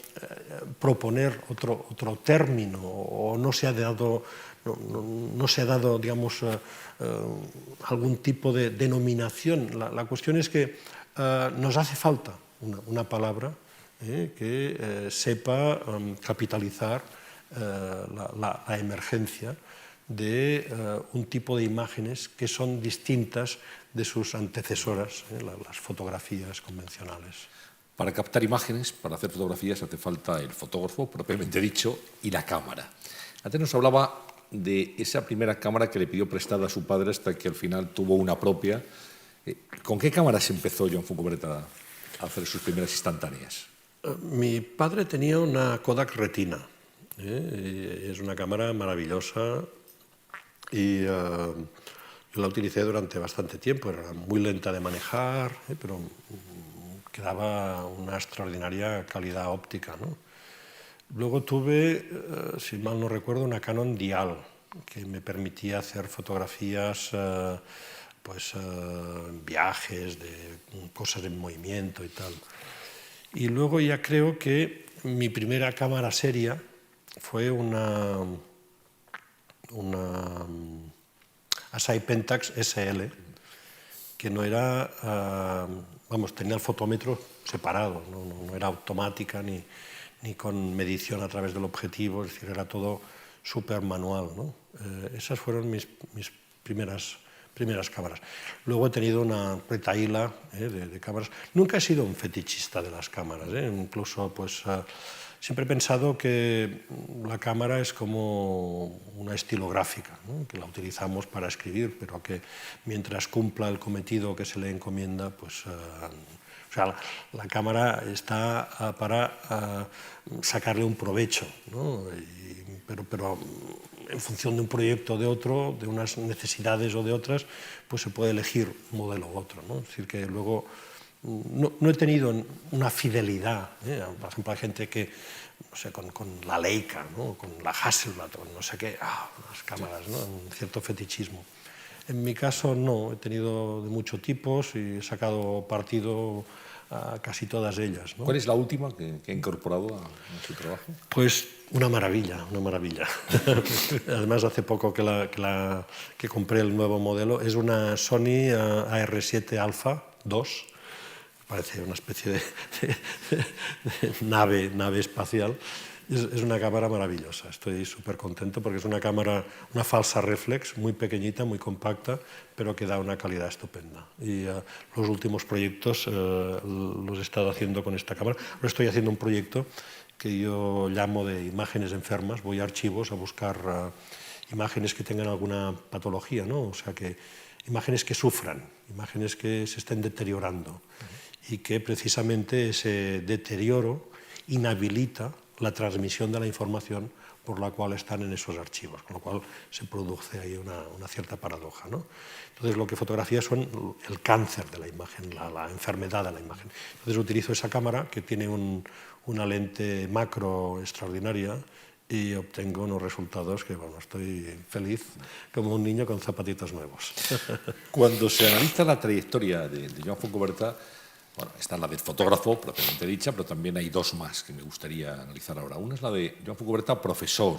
proponer otro término, o no se ha dado, digamos, algún tipo de denominación. La cuestión es que nos hace falta una palabra que sepa capitalizar la emergencia de un tipo de imágenes que son distintas de sus antecesoras, las fotografías convencionales. Para captar imágenes, para hacer fotografías, hace falta el fotógrafo, propiamente dicho, y la cámara. Antes nos hablaba de esa primera cámara que le pidió prestada a su padre hasta que al final tuvo una propia. ¿Con qué cámaras empezó Joan Funcobret a hacer sus primeras instantáneas? Mi padre tenía una Kodak Retina. Es una cámara maravillosa y yo la utilicé durante bastante tiempo. Era muy lenta de manejar, pero que daba una extraordinaria calidad óptica, ¿no? Luego tuve, si mal no recuerdo, una Canon Dial, que me permitía hacer fotografías pues, viajes, de cosas en movimiento y tal. Y luego ya creo que mi primera cámara seria fue una Asahi Pentax SL, que no era, vamos, tenía el fotómetro separado, no era automática ni con medición a través del objetivo, es decir, era todo súper manual, ¿no? Esas fueron mis primeras cámaras. Luego he tenido una retahíla de cámaras. Nunca he sido un fetichista de las cámaras, incluso pues siempre he pensado que la cámara es como una estilográfica, ¿no? Que la utilizamos para escribir, pero que mientras cumpla el cometido que se le encomienda, pues o sea, la cámara está para sacarle un provecho, ¿no? Pero en función de un proyecto o de otro, de unas necesidades o de otras, pues se puede elegir un modelo u otro, ¿no? Es decir, que luego no he tenido una fidelidad, por ejemplo, hay gente que, no sé, con la Leica, ¿no? Con la Hasselblad, con no sé qué, las cámaras, ¿no? Un cierto fetichismo. En mi caso no, he tenido de muchos tipos y he sacado partido a casi todas ellas, ¿no? ¿Cuál es la última que ha incorporado a su trabajo? Pues una maravilla, una maravilla. Además, hace poco que compré el nuevo modelo. Es una Sony AR7 Alpha 2, parece una especie de nave espacial. Es una cámara maravillosa, estoy súper contento porque es una cámara, una falsa reflex, muy pequeñita, muy compacta, pero que da una calidad estupenda. Y los últimos proyectos los he estado haciendo con esta cámara. Ahora estoy haciendo un proyecto que yo llamo de imágenes enfermas, voy a archivos a buscar imágenes que tengan alguna patología, ¿no? O sea, que imágenes que sufran, imágenes que se estén deteriorando y que precisamente ese deterioro inhabilita la transmisión de la información por la cual están en esos archivos, con lo cual se produce ahí una cierta paradoja, ¿no? Entonces, lo que fotografía son el cáncer de la imagen, la enfermedad de la imagen. Entonces, utilizo esa cámara que tiene una lente macro extraordinaria y obtengo unos resultados que, bueno, estoy feliz como un niño con zapatitos nuevos. Cuando se analiza la trayectoria de Joan Fontcuberta, bueno, está la del fotógrafo, propiamente dicha, pero también hay dos más que me gustaría analizar ahora. Una es la de Joan Fontcuberta, profesor,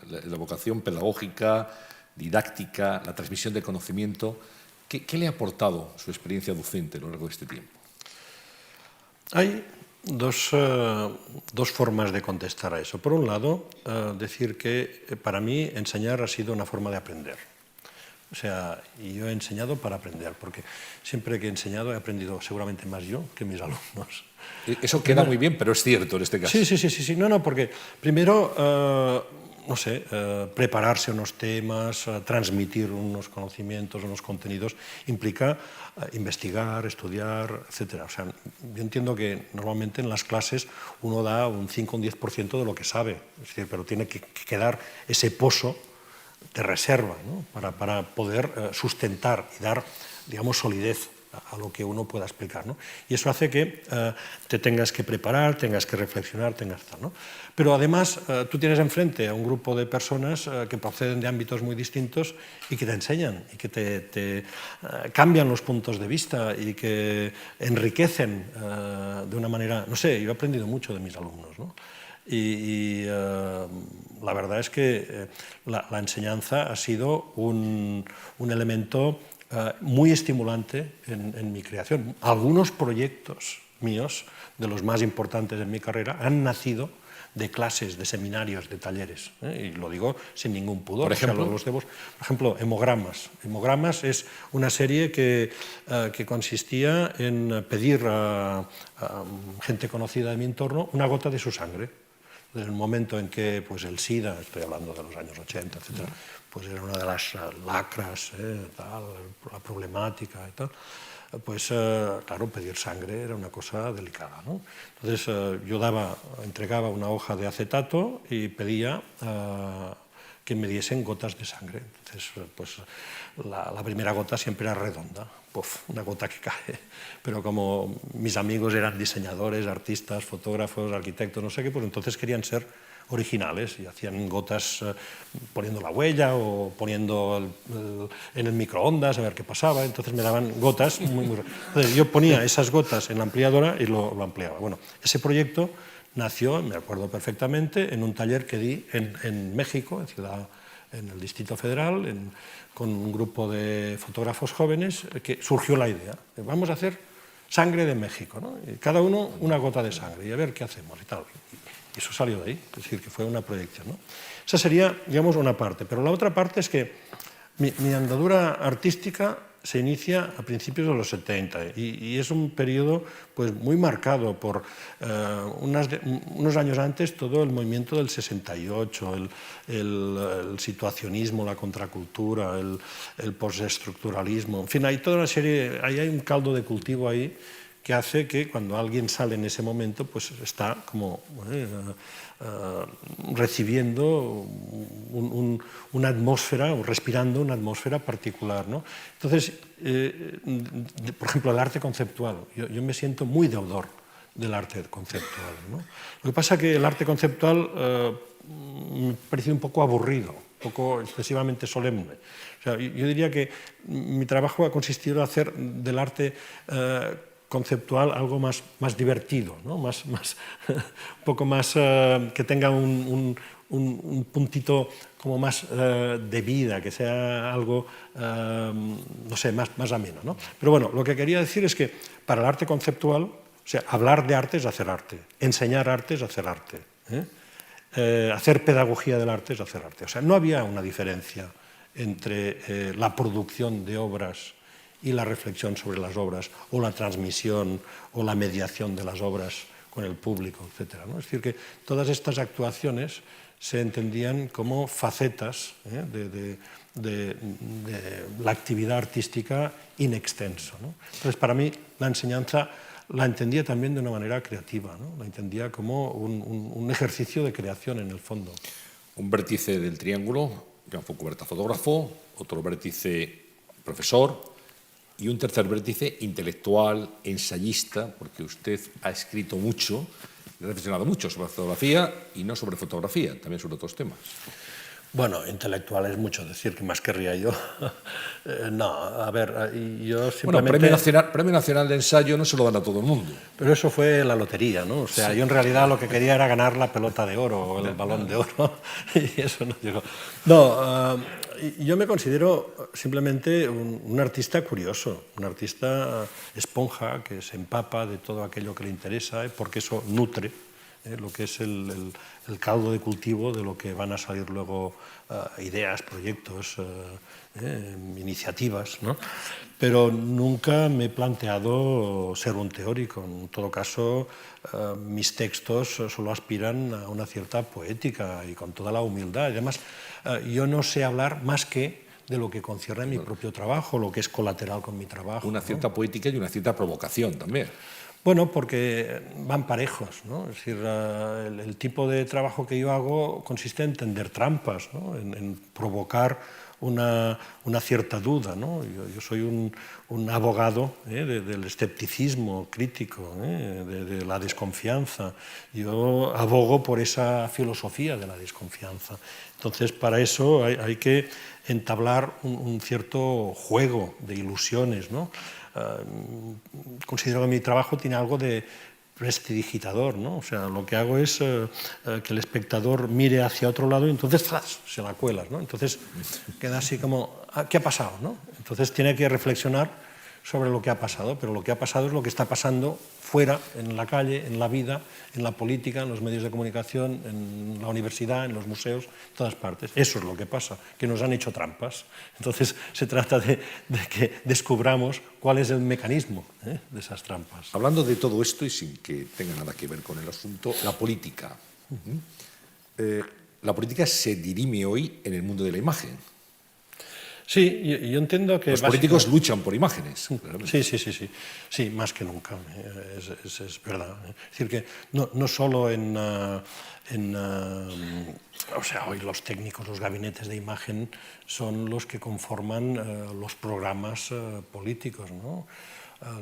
la vocación pedagógica, didáctica, la transmisión de conocimiento. ¿Qué le ha aportado su experiencia docente a lo largo de este tiempo? Hay dos formas de contestar a eso. Por un lado, decir que para mí enseñar ha sido una forma de aprender. O sea, y yo he enseñado para aprender, porque siempre que he enseñado he aprendido seguramente más yo que mis alumnos. Eso queda muy bien, pero es cierto en este caso. Sí. No, porque primero, no sé, prepararse unos temas, transmitir unos conocimientos, unos contenidos, implica investigar, estudiar, etc. O sea, yo entiendo que normalmente en las clases uno da un 5 o un 10% de lo que sabe, es decir, pero tiene que quedar ese pozo de reserva, ¿no? para poder sustentar y dar, digamos, solidez a lo que uno pueda explicar, ¿no? Y eso hace que te tengas que preparar, tengas que reflexionar, tengas tal, ¿no? Pero además tú tienes enfrente a un grupo de personas que proceden de ámbitos muy distintos y que te enseñan y que te cambian los puntos de vista y que enriquecen de una manera, no sé, yo he aprendido mucho de mis alumnos, ¿no? Y la verdad es que la enseñanza ha sido un elemento muy estimulante en mi creación. Algunos proyectos míos, de los más importantes en mi carrera, han nacido de clases, de seminarios, de talleres, y lo digo sin ningún pudor. Por ejemplo, por ejemplo, Hemogramas. Hemogramas es una serie que consistía en pedir a gente conocida de mi entorno una gota de su sangre. Desde el momento en que pues, el SIDA, estoy hablando de los años 80, etc., pues era una de las lacras, tal, la problemática y tal, pues claro, pedir sangre era una cosa delicada, ¿no? Entonces yo entregaba una hoja de acetato y pedía que me diesen gotas de sangre. Entonces, pues la primera gota siempre era redonda, puff, una gota que cae. Pero como mis amigos eran diseñadores, artistas, fotógrafos, arquitectos, no sé qué, pues entonces querían ser originales y hacían gotas poniendo la huella o poniendo en el microondas a ver qué pasaba. Entonces me daban gotas muy... Entonces yo ponía esas gotas en la ampliadora y lo ampliaba. Bueno, ese proyecto nació, me acuerdo perfectamente, en un taller que di en México, en el Distrito Federal, con un grupo de fotógrafos jóvenes, que surgió la idea. Vamos a hacer sangre de México, ¿no? Y cada uno una gota de sangre y a ver qué hacemos y tal. Y eso salió de ahí, es decir, que fue una proyección, ¿no? Esa sería, digamos, una parte. Pero la otra parte es que mi andadura artística se inicia a principios de los 70 y es un periodo pues, muy marcado por unos años antes todo el movimiento del 68, el situacionismo, la contracultura, el postestructuralismo, en fin, hay toda una serie, hay un caldo de cultivo ahí que hace que cuando alguien sale en ese momento pues está como recibiendo una atmósfera o respirando una atmósfera particular, ¿no? Entonces, por ejemplo, el arte conceptual. Yo me siento muy deudor del arte conceptual, ¿no? Lo que pasa es que el arte conceptual me parece un poco aburrido, un poco excesivamente solemne. O sea, yo diría que mi trabajo ha consistido en hacer del arte conceptual algo más divertido, ¿no? un poco más que tenga un puntito como más de vida, que sea algo, no sé, más ameno, ¿no? Pero bueno, lo que quería decir es que para el arte conceptual, o sea, hablar de arte es hacer arte, enseñar arte es hacer arte, hacer pedagogía del arte es hacer arte. O sea, no había una diferencia entre la producción de obras y la reflexión sobre las obras, o la transmisión, o la mediación de las obras con el público, etc., ¿no? Es decir, que todas estas actuaciones se entendían como facetas de la actividad artística in extenso, ¿no? Entonces, para mí, la enseñanza la entendía también de una manera creativa, ¿no? La entendía como un ejercicio de creación, en el fondo. Un vértice del triángulo, Joan Fontcuberta, fotógrafo, otro vértice profesor y un tercer vértice intelectual, ensayista, porque usted ha escrito mucho, ha reflexionado mucho sobre fotografía y no sobre fotografía, también sobre otros temas. Bueno, intelectual es mucho decir, ¿qué más querría yo? No, a ver, yo simplemente... Bueno, Premio Nacional de Ensayo no se lo dan a todo el mundo. Pero eso fue la lotería, ¿no? O sea, sí. Yo en realidad lo que quería era ganar la pelota de oro o el balón de oro, y eso no llegó. No, yo me considero simplemente un artista curioso, un artista esponja que se empapa de todo aquello que le interesa, porque eso nutre lo que es el caldo de cultivo de lo que van a salir luego ideas, proyectos, iniciativas, ¿no? Pero nunca me he planteado ser un teórico. En todo caso, mis textos solo aspiran a una cierta poética y con toda la humildad. Además, yo no sé hablar más que de lo que concierne a mi propio trabajo, lo que es colateral con mi trabajo. Una cierta, ¿no?, poética y una cierta provocación también. Bueno, porque van parejos, ¿no? Es decir, el tipo de trabajo que yo hago consiste en tender trampas, ¿no? En provocar una cierta duda, ¿no? Yo soy un abogado del escepticismo crítico, de la desconfianza. Yo abogo por esa filosofía de la desconfianza. Entonces, para eso hay que entablar un cierto juego de ilusiones, ¿no? Considero que mi trabajo tiene algo de prestidigitador, ¿no? O sea, lo que hago es que el espectador mire hacia otro lado y entonces ¡zas!, se la cuelas, ¿no? Entonces queda así como, ¿qué ha pasado?, ¿no? Entonces tiene que reflexionar sobre lo que ha pasado, pero lo que ha pasado es lo que está pasando fuera, en la calle, en la vida, en la política, en los medios de comunicación, en la universidad, en los museos, en todas partes. Eso es lo que pasa, que nos han hecho trampas. Entonces se trata de que descubramos cuál es el mecanismo de esas trampas. Hablando de todo esto y sin que tenga nada que ver con el asunto, la política. La política se dirime hoy en el mundo de la imagen. Sí, yo entiendo que... Los políticos luchan por imágenes. Sí, más que nunca, es verdad. Es decir, que no solo o sea, hoy los técnicos, los gabinetes de imagen son los que conforman los programas políticos, ¿no?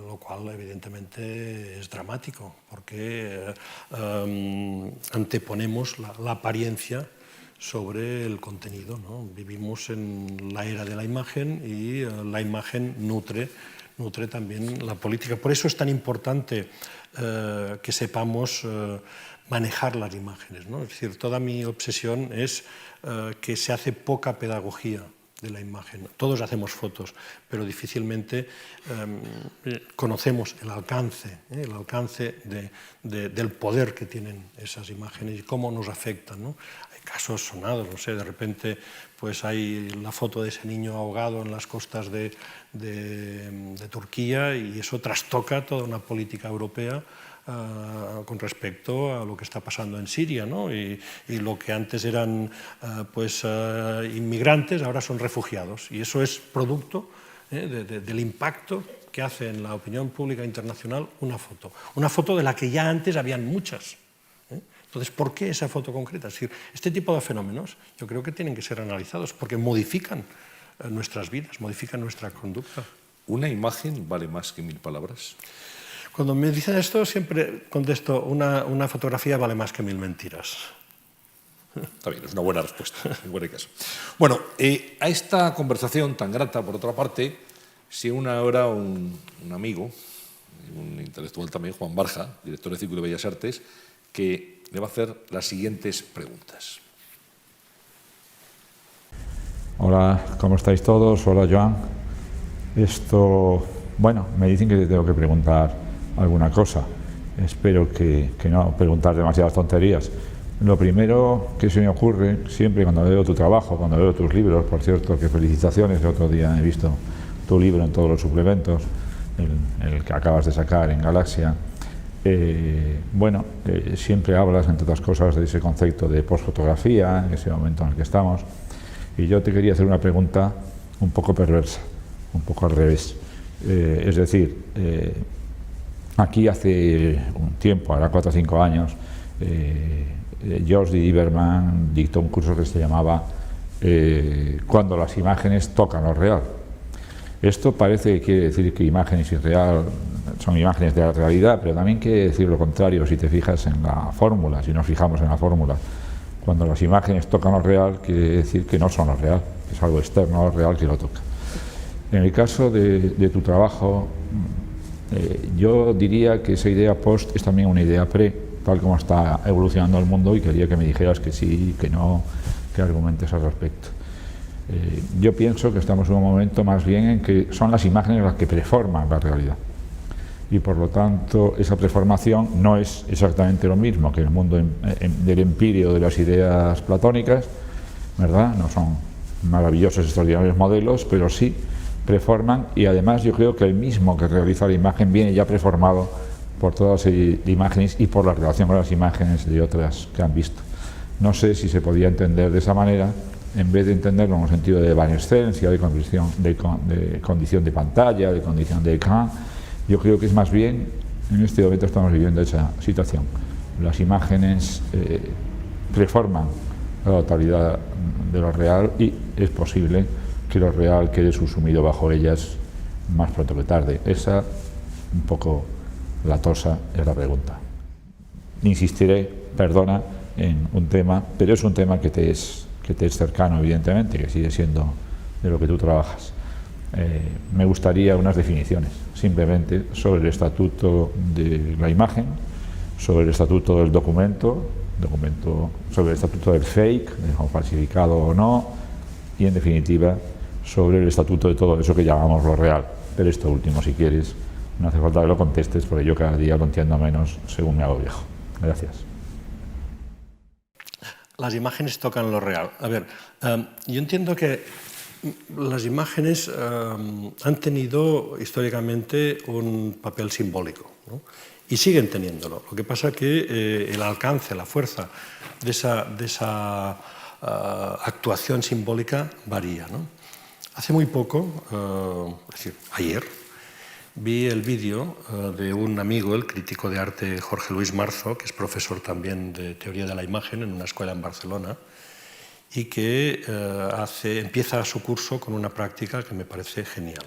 Lo cual evidentemente es dramático, porque anteponemos la apariencia sobre el contenido, ¿no? Vivimos en la era de la imagen y la imagen nutre también la política. Por eso es tan importante que sepamos manejar las imágenes, ¿no? Es decir, toda mi obsesión es que se hace poca pedagogía de la imagen. Todos hacemos fotos, pero difícilmente conocemos el alcance del poder que tienen esas imágenes y cómo nos afectan, ¿no? Hay casos sonados, no sé, de repente pues hay la foto de ese niño ahogado en las costas de Turquía y eso trastoca toda una política europea con respecto a lo que está pasando en Siria, ¿no? Y lo que antes eran inmigrantes ahora son refugiados, y eso es producto del impacto que hace en la opinión pública internacional una foto de la que ya antes habían muchas. Entonces, ¿por qué esa foto concreta? Es decir, este tipo de fenómenos yo creo que tienen que ser analizados porque modifican nuestras vidas, modifican nuestra conducta. ¿Una imagen vale más que 1000 palabras? Cuando me dicen esto siempre contesto, una fotografía vale más que 1000 mentiras. Está bien, es una buena respuesta, en buen caso. Bueno, a esta conversación tan grata, por otra parte, se une ahora un amigo, un intelectual también, Juan Barja, director del Círculo de Bellas Artes, que le va a hacer las siguientes preguntas. Hola, ¿cómo estáis todos? Hola, Joan. Bueno, me dicen que te tengo que preguntar alguna cosa. Espero que no preguntar demasiadas tonterías. Lo primero que se me ocurre, siempre cuando veo tu trabajo, cuando veo tus libros, por cierto, que felicitaciones, el otro día he visto tu libro en todos los suplementos, el que acabas de sacar en Galaxia, Bueno, siempre hablas, entre otras cosas, de ese concepto de postfotografía, en ese momento en el que estamos, y yo te quería hacer una pregunta un poco perversa, un poco al revés. Es decir, aquí hace un tiempo, ahora 4 o 5 años, George Lieberman dictó un curso que se llamaba Cuando las imágenes tocan lo real. Esto parece que quiere decir que imágenes irreal son imágenes de la realidad, pero también quiere decir lo contrario si te fijas en la fórmula, si nos fijamos en la fórmula. Cuando las imágenes tocan lo real, quiere decir que no son lo real, es algo externo a lo real que lo toca. En el caso de tu trabajo, yo diría que esa idea post es también una idea pre, tal como está evolucionando el mundo, y quería que me dijeras que sí, que no, que argumentes al respecto. Yo pienso que estamos en un momento más bien en que son las imágenes las que preforman la realidad, y por lo tanto esa preformación no es exactamente lo mismo que el mundo del empirio de las ideas platónicas, ¿verdad? No son maravillosos, extraordinarios modelos, pero sí preforman, y además yo creo que el mismo que realiza la imagen viene ya preformado por toda una serie de imágenes y por la relación con las imágenes de otras que han visto. No sé si se podía entender de esa manera, en vez de entenderlo en un sentido de evanescencia, de condición de pantalla, de condición de ecran. Yo creo que es más bien, en este momento estamos viviendo esa situación. Las imágenes preforman la totalidad de lo real, y es posible que lo real quede subsumido bajo ellas más pronto que tarde. Esa, un poco latosa, es la pregunta. Insistiré, perdona, en un tema, pero es un tema que te es cercano, evidentemente, que sigue siendo de lo que tú trabajas. Me gustaría unas definiciones, simplemente, sobre el estatuto de la imagen, sobre el estatuto del documento, sobre el estatuto del fake, de falsificado o no, y en definitiva sobre el estatuto de todo eso que llamamos lo real. Pero esto último, si quieres, no hace falta que lo contestes, porque yo cada día lo entiendo menos según me hago viejo. Gracias. Las imágenes tocan lo real. A ver, yo entiendo que las imágenes han tenido históricamente un papel simbólico, ¿no? Y siguen teniéndolo. Lo que pasa es que el alcance, la fuerza de esa actuación simbólica varía, ¿no? Hace muy poco, es decir, ayer, vi el vídeo de un amigo, el crítico de arte Jorge Luis Marzo, que es profesor también de teoría de la imagen en una escuela en Barcelona, y que empieza su curso con una práctica que me parece genial.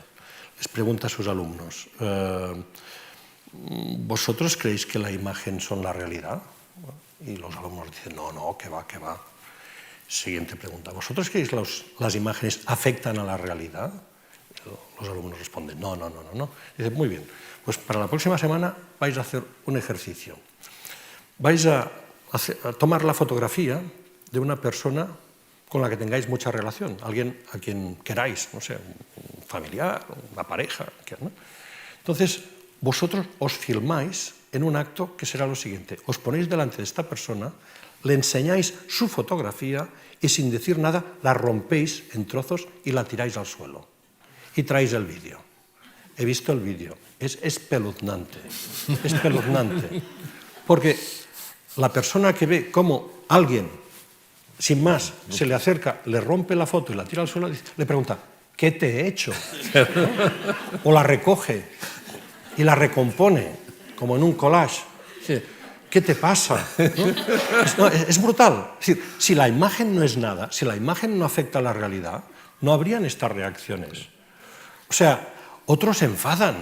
Les pregunta a sus alumnos: ¿vosotros creéis que la imagen son la realidad? Y los alumnos dicen: no, que va, que va. Siguiente pregunta: ¿vosotros creéis que las imágenes afectan a la realidad? Los alumnos responden: no. Dice: muy bien, pues para la próxima semana vais a hacer un ejercicio. Vais a tomar la fotografía de una persona con la que tengáis mucha relación, alguien a quien queráis, no sé, un familiar, una pareja, ¿no? Entonces, vosotros os filmáis en un acto que será lo siguiente: os ponéis delante de esta persona, le enseñáis su fotografía y, sin decir nada, la rompéis en trozos y la tiráis al suelo. Y traéis el vídeo. He visto el vídeo. Es espeluznante. Espeluznante. Porque la persona que ve cómo alguien, sin más, se le acerca, le rompe la foto y la tira al suelo, le pregunta: ¿qué te he hecho? O la recoge y la recompone, como en un collage. ¿Qué te pasa? ¿No? Es brutal. Es decir, si la imagen no es nada, si la imagen no afecta a la realidad, no habrían estas reacciones. O sea, otros se enfadan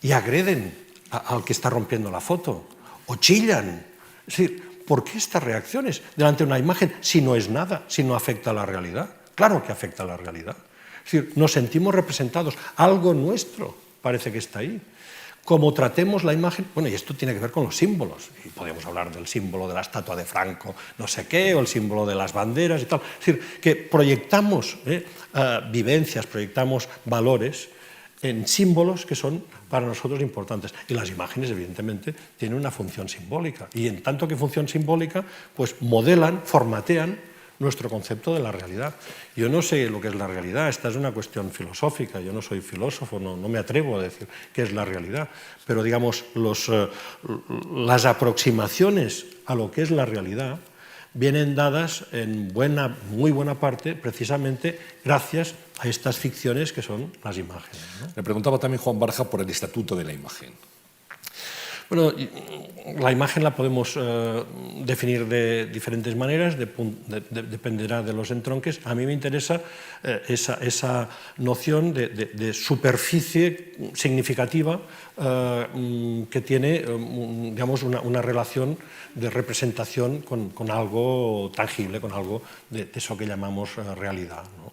y agreden al que está rompiendo la foto, o chillan. Es decir, ¿por qué estas reacciones delante de una imagen si no es nada, si no afecta a la realidad? Claro que afecta a la realidad. Es decir, nos sentimos representados, algo nuestro parece que está ahí. Como tratemos la imagen, bueno, y esto tiene que ver con los símbolos, y podemos hablar del símbolo de la estatua de Franco, no sé qué, o el símbolo de las banderas y tal. Es decir, que proyectamos vivencias, proyectamos valores en símbolos que son para nosotros importantes. Y las imágenes, evidentemente, tienen una función simbólica. Y en tanto que función simbólica, pues modelan, formatean nuestro concepto de la realidad. Yo no sé lo que es la realidad, esta es una cuestión filosófica, yo no soy filósofo, no me atrevo a decir qué es la realidad, pero digamos, las aproximaciones a lo que es la realidad vienen dadas en muy buena parte precisamente gracias a estas ficciones que son las imágenes, ¿no? Le preguntaba también Juan Barja por el estatuto de la imagen. Bueno, la imagen la podemos definir de diferentes maneras, dependerá de los entronques. A mí me interesa esa noción de superficie significativa que tiene, digamos, una relación de representación con algo tangible, con algo de eso que llamamos realidad, ¿no?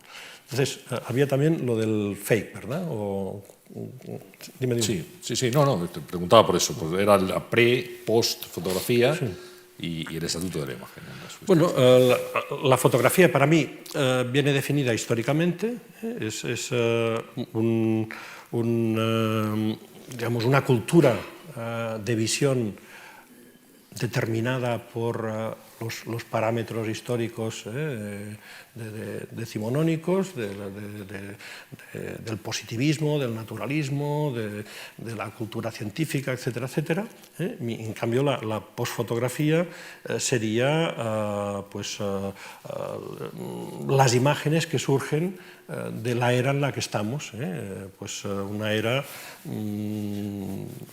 Entonces, había también lo del fake, ¿verdad? Dime. Sí, no, te preguntaba por eso, pues era la post fotografía, sí, y el estatuto de la imagen. Bueno, la fotografía para mí viene definida históricamente, es digamos, una cultura de visión determinada por los parámetros históricos decimonónicos, del positivismo, del naturalismo, de la cultura científica, etcétera, etcétera. En cambio, la posfotografía sería las imágenes que surgen de la era en la que estamos, pues una era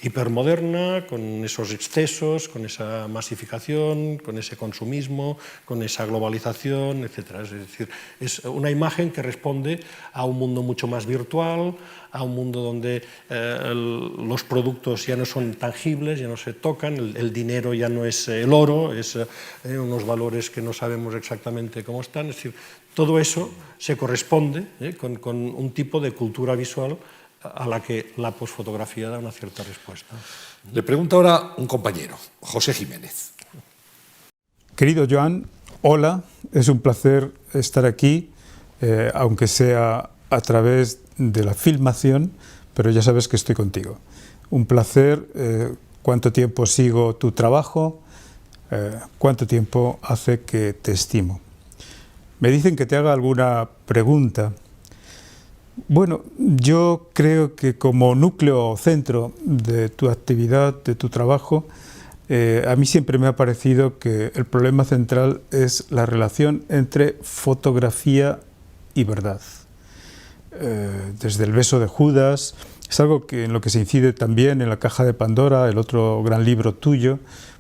hipermoderna, con esos excesos, con esa masificación, con ese consumismo, con esa globalización, etc. Es decir, es una imagen que responde a un mundo mucho más virtual, a un mundo donde los productos ya no son tangibles, ya no se tocan, el dinero ya no es el oro, es unos valores que no sabemos exactamente cómo están. Es decir, todo eso se corresponde con un tipo de cultura visual a la que la posfotografía da una cierta respuesta. Le pregunta ahora un compañero, José Jiménez. Querido Joan, hola, es un placer estar aquí, aunque sea a través de la filmación, pero ya sabes que estoy contigo. Un placer, cuánto tiempo sigo tu trabajo, cuánto tiempo hace que te estimo. Me dicen que te haga alguna pregunta. Bueno, yo creo que como núcleo o centro de tu actividad, de tu trabajo, a mí siempre me ha parecido que el problema central es la relación entre fotografía y verdad. Desde El beso de Judas, es algo en lo que se incide también en La caja de Pandora, el otro gran libro tuyo,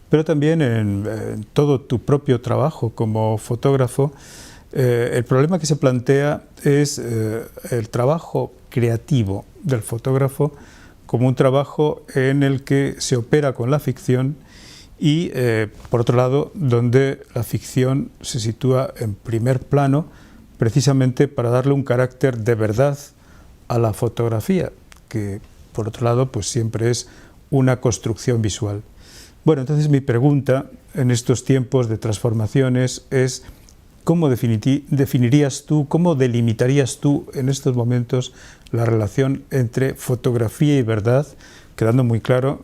pero también en todo tu propio trabajo como fotógrafo. El problema que se plantea es el trabajo creativo del fotógrafo como un trabajo en el que se opera con la ficción y, por otro lado, donde la ficción se sitúa en primer plano precisamente para darle un carácter de verdad a la fotografía, que, por otro lado, pues siempre es una construcción visual. Bueno, entonces mi pregunta en estos tiempos de transformaciones es: ¿cómo definirías tú, cómo delimitarías tú en estos momentos la relación entre fotografía y verdad, quedando muy claro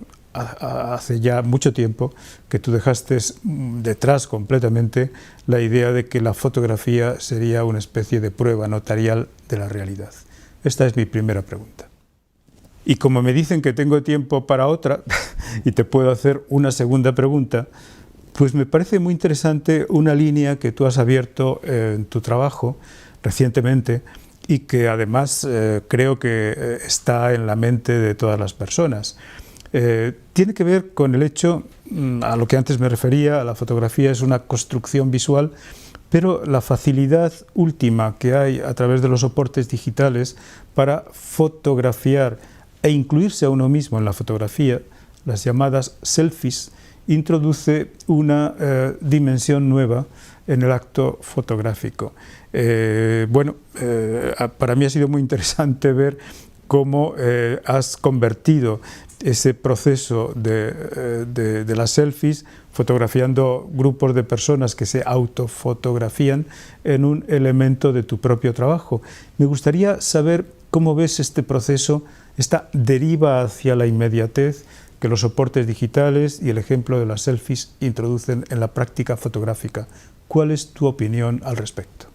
hace ya mucho tiempo que tú dejaste detrás completamente la idea de que la fotografía sería una especie de prueba notarial de la realidad? Esta es mi primera pregunta. Y como me dicen que tengo tiempo para otra, y te puedo hacer una segunda pregunta, pues me parece muy interesante una línea que tú has abierto en tu trabajo recientemente y que además creo que está en la mente de todas las personas. Tiene que ver con el hecho, a lo que antes me refería, la fotografía es una construcción visual, pero la facilidad última que hay a través de los soportes digitales para fotografiar e incluirse a uno mismo en la fotografía, las llamadas selfies, introduce una dimensión nueva en el acto fotográfico. Para mí ha sido muy interesante ver cómo has convertido ese proceso de las selfies, fotografiando grupos de personas que se autofotografían, en un elemento de tu propio trabajo. Me gustaría saber cómo ves este proceso, esta deriva hacia la inmediatez que los soportes digitales y el ejemplo de las selfies introducen en la práctica fotográfica. ¿Cuál es tu opinión al respecto?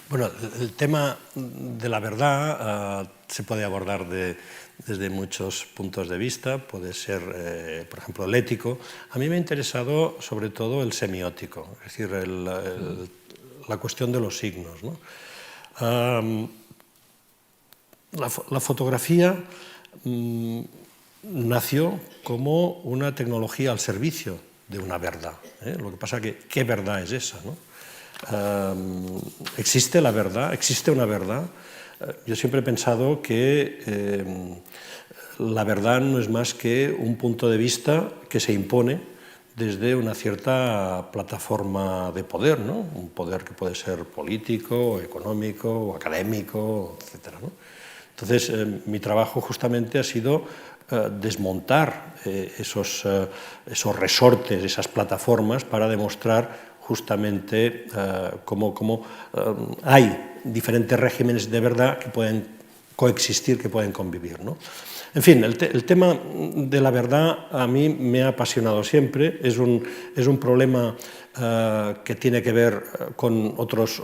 Bueno, el tema de la verdad se puede abordar desde muchos puntos de vista. Puede ser, por ejemplo, el ético. A mí me ha interesado sobre todo el semiótico, es decir, la cuestión de los signos, ¿no? La fotografía nació como una tecnología al servicio de una verdad, ¿eh? Lo que pasa es que, ¿qué verdad es esa, no? ¿Existe la verdad? ¿Existe una verdad? Yo siempre he pensado que la verdad no es más que un punto de vista que se impone desde una cierta plataforma de poder, ¿no? Un poder que puede ser político, económico, o académico, etc., ¿no? Entonces, mi trabajo justamente ha sido desmontar esos resortes, esas plataformas, para demostrar justamente cómo hay diferentes regímenes de verdad que pueden coexistir, que pueden convivir, ¿no? En fin, el tema de la verdad a mí me ha apasionado siempre. Es un problema que tiene que ver con otros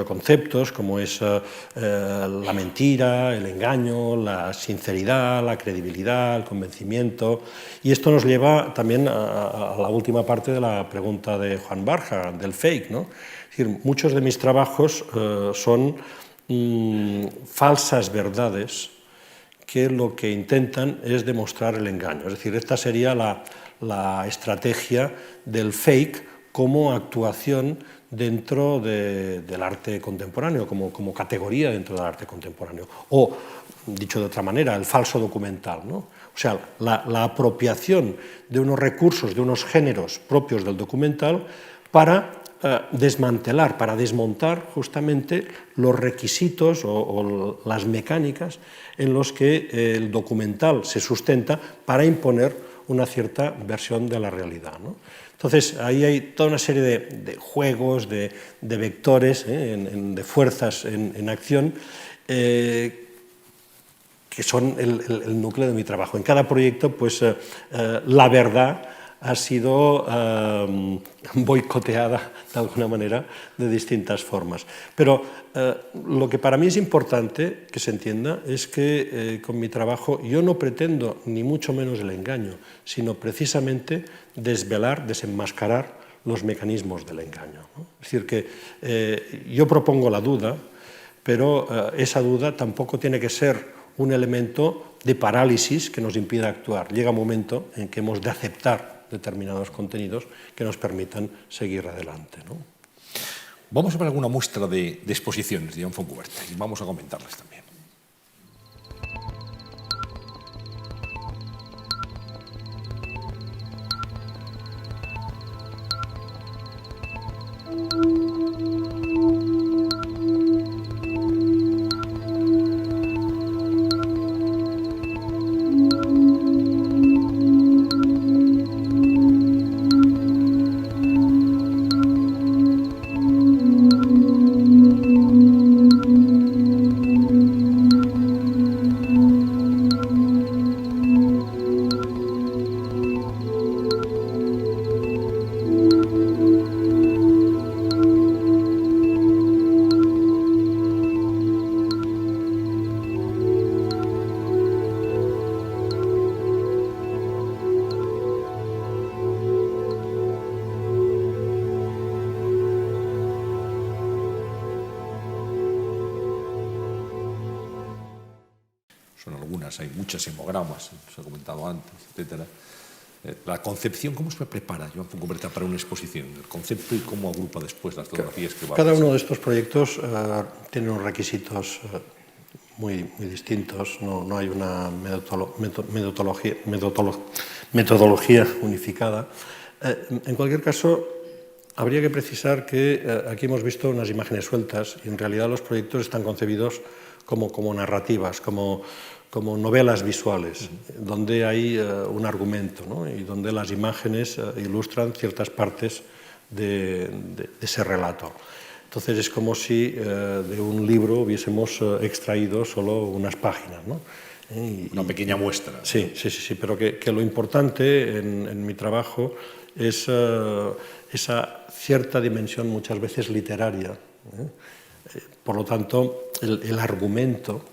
conceptos, como es la mentira, el engaño, la sinceridad, la credibilidad, el convencimiento. Y esto nos lleva también a la última parte de la pregunta de Juan Barja, del fake, ¿no? Es decir, muchos de mis trabajos son falsas verdades que lo que intentan es demostrar el engaño. Es decir, esta sería la estrategia del fake como actuación dentro del arte contemporáneo, como categoría dentro del arte contemporáneo. O, dicho de otra manera, el falso documental, ¿no? O sea, la apropiación de unos recursos, de unos géneros propios del documental para desmantelar, para desmontar justamente los requisitos o las mecánicas en los que el documental se sustenta para imponer una cierta versión de la realidad, ¿no? Entonces, ahí hay toda una serie de juegos, de vectores, de fuerzas en acción, que son el núcleo de mi trabajo. En cada proyecto, pues, la verdad ha sido boicoteada de alguna manera de distintas formas. Pero lo que para mí es importante que se entienda es que con mi trabajo yo no pretendo ni mucho menos el engaño, sino precisamente desvelar, desenmascarar los mecanismos del engaño, ¿no? Es decir, que yo propongo la duda, pero esa duda tampoco tiene que ser un elemento de parálisis que nos impida actuar. Llega un momento en que hemos de aceptar determinados contenidos que nos permitan seguir adelante, ¿no? Vamos a ver alguna muestra de exposiciones de Joan Fontcuberta y vamos a comentarlas también. Son algunas, hay muchos hemogramas, se ha comentado antes, etc. La concepción, ¿cómo se prepara Joan Fontcuberta para una exposición? El concepto y cómo agrupa después las fotografías que va a Cada uno de estos proyectos tiene unos requisitos muy distintos. No hay una metodología unificada. En cualquier caso, habría que precisar que aquí hemos visto unas imágenes sueltas y en realidad los proyectos están concebidos como narrativas, como novelas visuales, donde hay un argumento, ¿no? Y donde las imágenes ilustran ciertas partes de ese relato. Entonces es como si de un libro hubiésemos extraído solo unas páginas, ¿no? Una pequeña muestra. Sí, pero que lo importante en mi trabajo es esa cierta dimensión muchas veces literaria. Por lo tanto, el argumento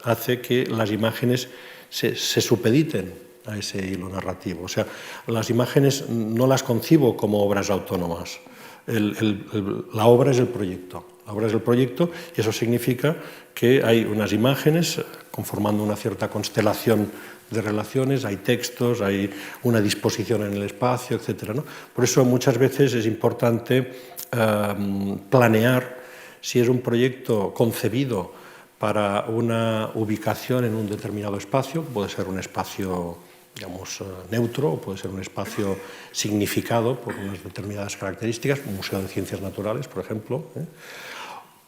hace que las imágenes se supediten a ese hilo narrativo. O sea, las imágenes no las concibo como obras autónomas. La obra es el proyecto. La obra es el proyecto y eso significa que hay unas imágenes conformando una cierta constelación de relaciones, hay textos, hay una disposición en el espacio, etc., ¿no? Por eso muchas veces es importante planear si es un proyecto concebido para una ubicación en un determinado espacio, puede ser un espacio, digamos, neutro, o puede ser un espacio significado por unas determinadas características, un museo de ciencias naturales, por ejemplo,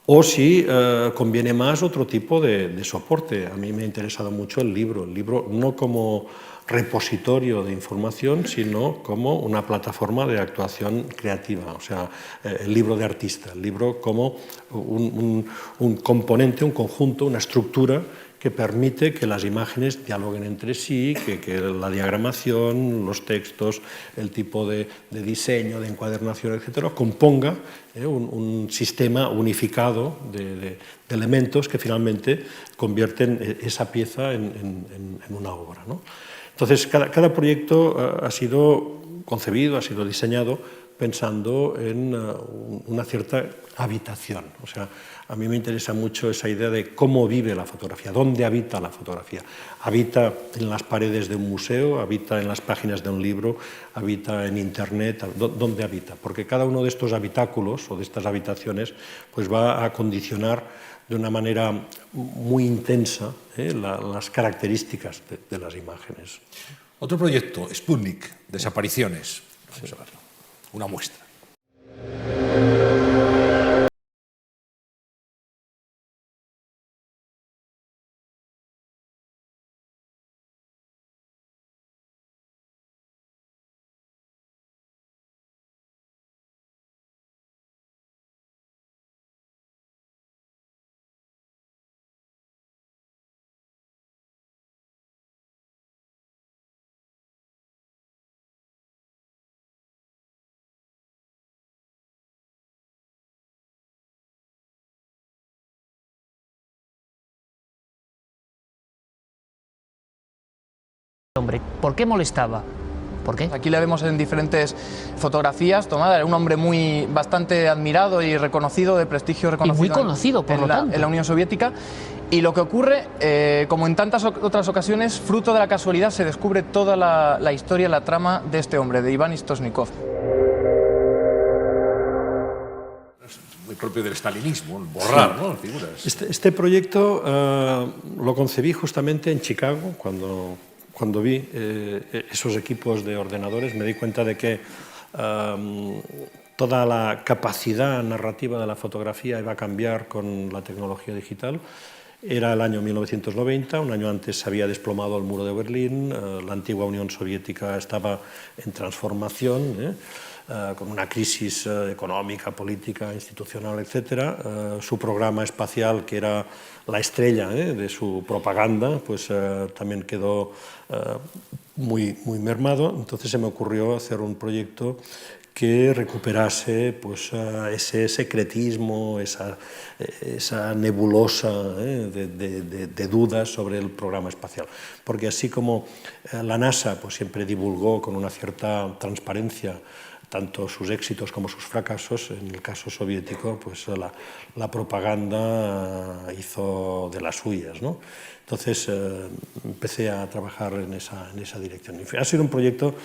o si conviene más otro tipo de soporte. A mí me ha interesado mucho el libro no como repositorio de información, sino como una plataforma de actuación creativa, o sea, el libro de artista, el libro como un componente, un conjunto, una estructura que permite que las imágenes dialoguen entre sí, que la diagramación, los textos, el tipo de diseño, de encuadernación, etcétera, componga un sistema unificado de elementos que finalmente convierten esa pieza en una obra, ¿no? Entonces, cada proyecto ha sido concebido, ha sido diseñado pensando en una cierta habitación. O sea, a mí me interesa mucho esa idea de cómo vive la fotografía, dónde habita la fotografía. ¿Habita en las paredes de un museo? ¿Habita en las páginas de un libro? ¿Habita en Internet? ¿Dónde habita? Porque cada uno de estos habitáculos o de estas habitaciones pues va a condicionar de una manera muy intensa las características de las imágenes. Otro proyecto, Sputnik, desapariciones. Vamos a verlo. Una muestra. Hombre, ¿por qué molestaba? ¿Por qué? Aquí le vemos en diferentes fotografías tomadas. Era un hombre bastante admirado y reconocido, de prestigio reconocido. Y muy conocido, por lo tanto. En la Unión Soviética. Y lo que ocurre, como en tantas otras ocasiones, fruto de la casualidad, se descubre toda la historia, la trama de este hombre, de Iván Istosnikov. Muy propio del stalinismo, el borrar, sí, ¿no? Figuras. Este proyecto lo concebí justamente en Chicago, cuando vi esos equipos de ordenadores. Me di cuenta de que toda la capacidad narrativa de la fotografía iba a cambiar con la tecnología digital. Era el año 1990, un año antes se había desplomado el muro de Berlín, la antigua Unión Soviética estaba en transformación, con una crisis económica, política, institucional, etc. Su programa espacial, que era la estrella de su propaganda, pues también quedó muy mermado. Entonces se me ocurrió hacer un proyecto que recuperase pues, ese secretismo, esa nebulosa de dudas sobre el programa espacial. Porque así como la NASA pues, siempre divulgó con una cierta transparencia tanto sus éxitos como sus fracasos, en el caso soviético pues la propaganda hizo de las suyas, ¿no? Entonces empecé a trabajar en esa dirección. Ha sido un proyecto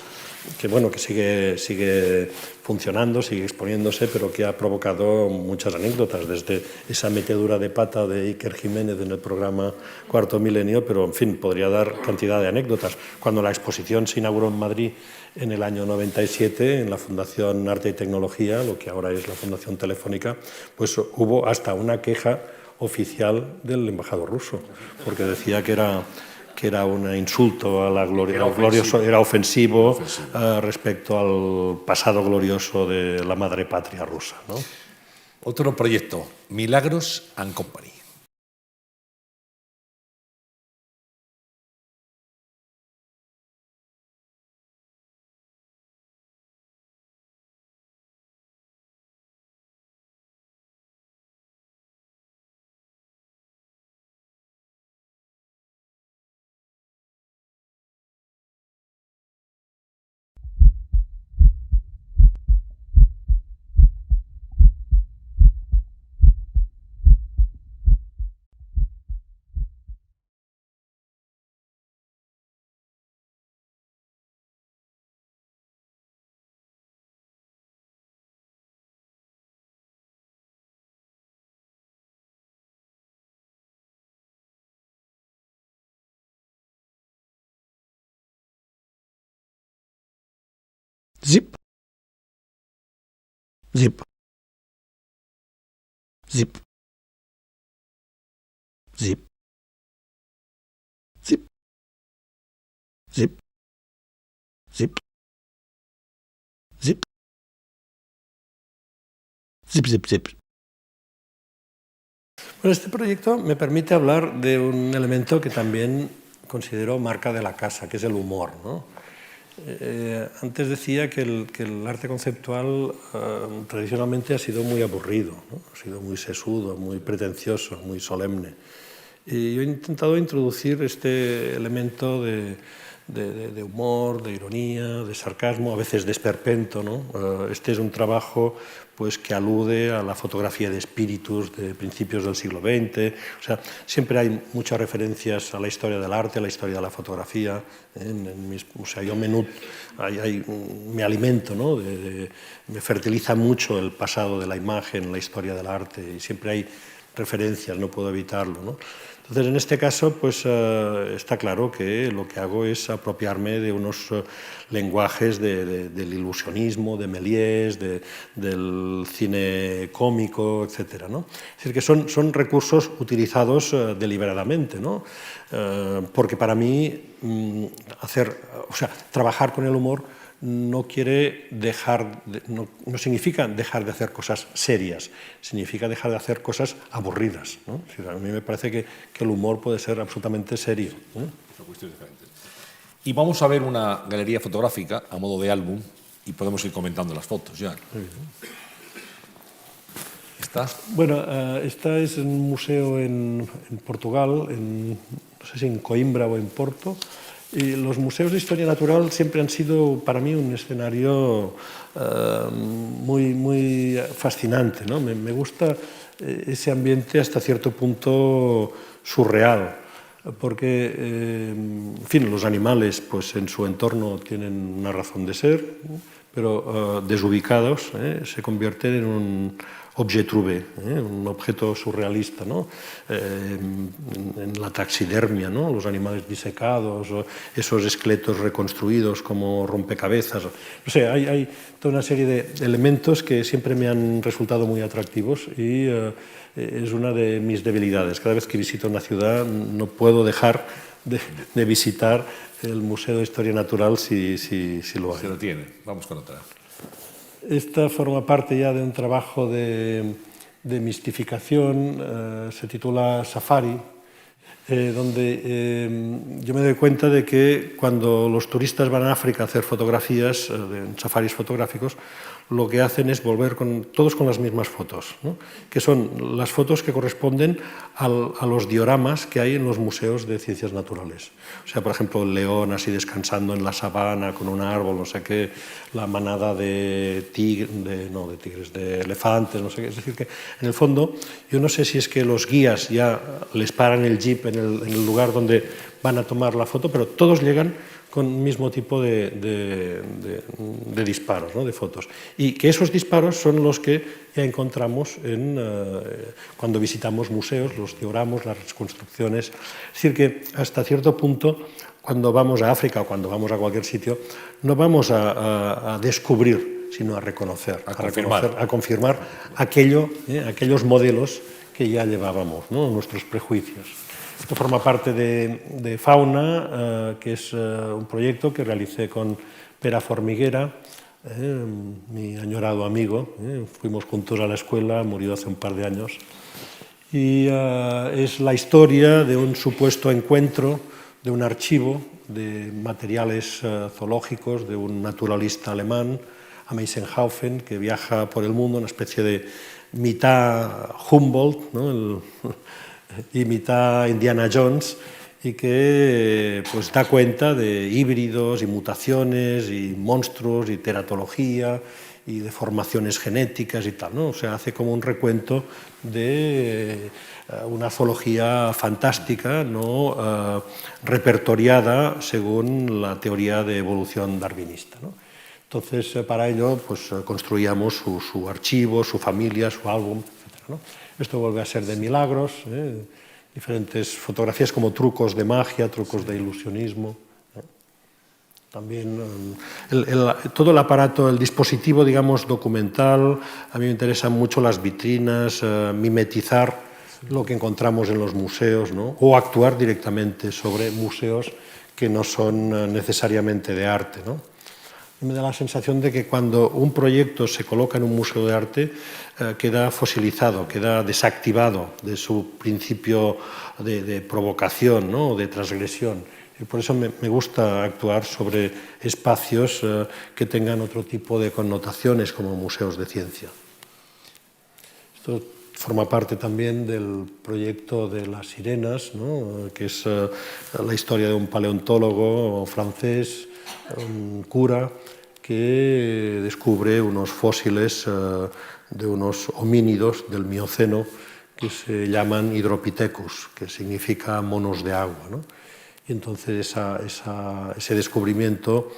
que, bueno, que sigue funcionando, sigue exponiéndose, pero que ha provocado muchas anécdotas, desde esa metedura de pata de Iker Jiménez en el programa Cuarto Milenio, pero en fin, podría dar cantidad de anécdotas. Cuando la exposición se inauguró en Madrid en el año 97, en la Fundación Arte y Tecnología, lo que ahora es la Fundación Telefónica, pues hubo hasta una queja oficial del embajador ruso, porque decía que era un insulto a la gloria, era ofensivo respecto al pasado glorioso de la madre patria rusa, ¿no? Otro proyecto, Milagros and Company. Zip. Zip. Zip. Zip. Zip. Zip. Zip. Zip. Zip, zip, zip. Bueno, este proyecto me permite hablar de un elemento que también considero marca de la casa, que es el humor, ¿no? Antes decía que el arte conceptual tradicionalmente ha sido muy aburrido, ¿no? Ha sido muy sesudo, muy pretencioso, muy solemne. Y yo he intentado introducir este elemento de humor, de ironía, de sarcasmo, a veces de esperpento, ¿no? Este es un trabajo pues, que alude a la fotografía de espíritus de principios del siglo XX. O sea, siempre hay muchas referencias a la historia del arte, a la historia de la fotografía. O sea, yo me alimento, ¿no? Me fertiliza mucho el pasado de la imagen, la historia del arte, y siempre hay referencias, no puedo evitarlo, ¿no? Entonces, en este caso, pues está claro que lo que hago es apropiarme de unos lenguajes del ilusionismo, de Méliès, del cine cómico, etc., ¿no? Es decir, que son recursos utilizados deliberadamente, ¿no? Porque para mí trabajar con el humor no quiere no significa dejar de hacer cosas serias, significa dejar de hacer cosas aburridas, ¿no? A mí me parece que el humor puede ser absolutamente serio, ¿no? Y vamos a ver una galería fotográfica a modo de álbum y podemos ir comentando las fotos ya. ¿Esta? Bueno, esta es en un museo en Portugal, no sé si en Coimbra o en Porto. Y los museos de historia natural siempre han sido para mí un escenario muy, muy fascinante, ¿no? Me gusta ese ambiente hasta cierto punto surreal, porque en fin, los animales pues, en su entorno tienen una razón de ser, pero desubicados se convierten en un objet trouvé, un objeto surrealista, ¿no? En la taxidermia, ¿no? Los animales disecados, esos esqueletos reconstruidos como rompecabezas. No sé, hay toda una serie de elementos que siempre me han resultado muy atractivos y es una de mis debilidades. Cada vez que visito una ciudad no puedo dejar de visitar el Museo de Historia Natural si lo hay. Se lo tiene. Vamos con otra. Esta forma parte ya de un trabajo de mistificación, se titula Safari, donde yo me doy cuenta de que cuando los turistas van a África a hacer fotografías, en safaris fotográficos, lo que hacen es volver todos con las mismas fotos, ¿no? Que son las fotos que corresponden a los dioramas que hay en los museos de ciencias naturales. O sea, por ejemplo, el león así descansando en la sabana con un árbol, no sé qué, la manada de elefantes, no sé qué. Es decir, que en el fondo yo no sé si es que los guías ya les paran el jeep en el lugar donde van a tomar la foto, pero todos llegan con el mismo tipo de disparos, ¿no? De fotos. Y que esos disparos son los que ya encontramos cuando visitamos museos, los dioramas, las reconstrucciones. Es decir, que hasta cierto punto, cuando vamos a África o cuando vamos a cualquier sitio, no vamos a descubrir, sino a reconocer, a confirmar aquellos modelos que ya llevábamos, ¿no? Nuestros prejuicios. Esto forma parte de Fauna, que es un proyecto que realicé con Pere Formiguera, mi añorado amigo. Fuimos juntos a la escuela, murió hace un par de años. Y es la historia de un supuesto encuentro de un archivo de materiales zoológicos de un naturalista alemán, Ameisenhausen, que viaja por el mundo, una especie de mitad Humboldt, ¿no? Y mitad Indiana Jones, y que pues, da cuenta de híbridos y mutaciones y monstruos y teratología y deformaciones genéticas y tal, ¿no? O sea, hace como un recuento de una zoología fantástica, ¿no? Repertoriada según la teoría de evolución darwinista, ¿no? Entonces, para ello, pues, construíamos su archivo, su familia, su álbum, etc., ¿no? Esto vuelve a ser de milagros, diferentes fotografías como trucos de magia, trucos de ilusionismo. También todo el aparato, el dispositivo, digamos, documental. A mí me interesan mucho las vitrinas, mimetizar lo que encontramos en los museos, ¿no? O actuar directamente sobre museos que no son necesariamente de arte, ¿no? Me da la sensación de que cuando un proyecto se coloca en un museo de arte queda fosilizado, queda desactivado de su principio de provocación, ¿no? O de transgresión. Y por eso me gusta actuar sobre espacios que tengan otro tipo de connotaciones como museos de ciencia. Esto forma parte también del proyecto de las sirenas, ¿no? Que es la historia de un paleontólogo francés, un cura, que descubre unos fósiles de unos homínidos del Mioceno que se llaman Hydropithecus, que significa monos de agua, ¿no? Y entonces ese descubrimiento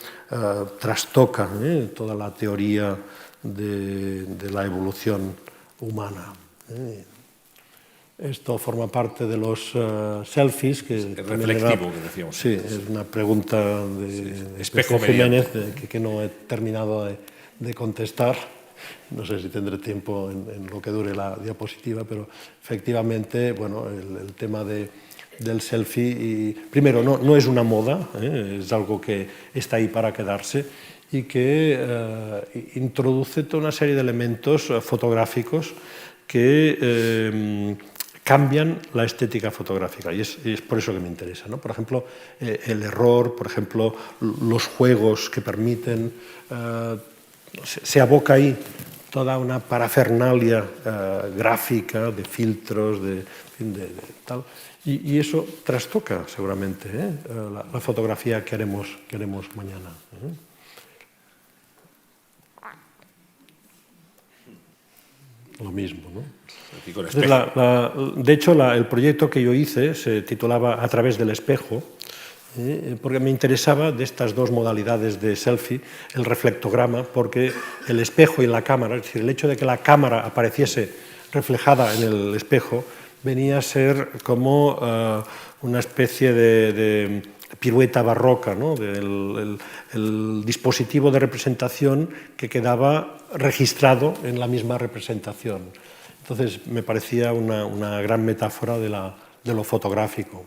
trastoca toda la teoría de la evolución humana. Esto forma parte de los selfies. Que reflexivo, que decíamos. Sí, es una pregunta de Espejo Jiménez que no he terminado de contestar. No sé si tendré tiempo en lo que dure la diapositiva, pero efectivamente, bueno, el tema del selfie, y primero, no es una moda, es algo que está ahí para quedarse y que introduce toda una serie de elementos fotográficos que cambian la estética fotográfica, y es por eso que me interesa, ¿no? Por ejemplo, el error, por ejemplo, los juegos que permiten, se aboca ahí toda una parafernalia gráfica de filtros, de tal, y eso trastoca seguramente la fotografía que haremos mañana. Lo mismo, ¿no? De hecho, el proyecto que yo hice se titulaba A través del espejo, porque me interesaba de estas dos modalidades de selfie, el reflectograma, porque el espejo y la cámara, es decir, el hecho de que la cámara apareciese reflejada en el espejo, venía a ser como una especie de pirueta barroca, ¿no? El dispositivo de representación que quedaba registrado en la misma representación. Entonces me parecía una gran metáfora de lo fotográfico.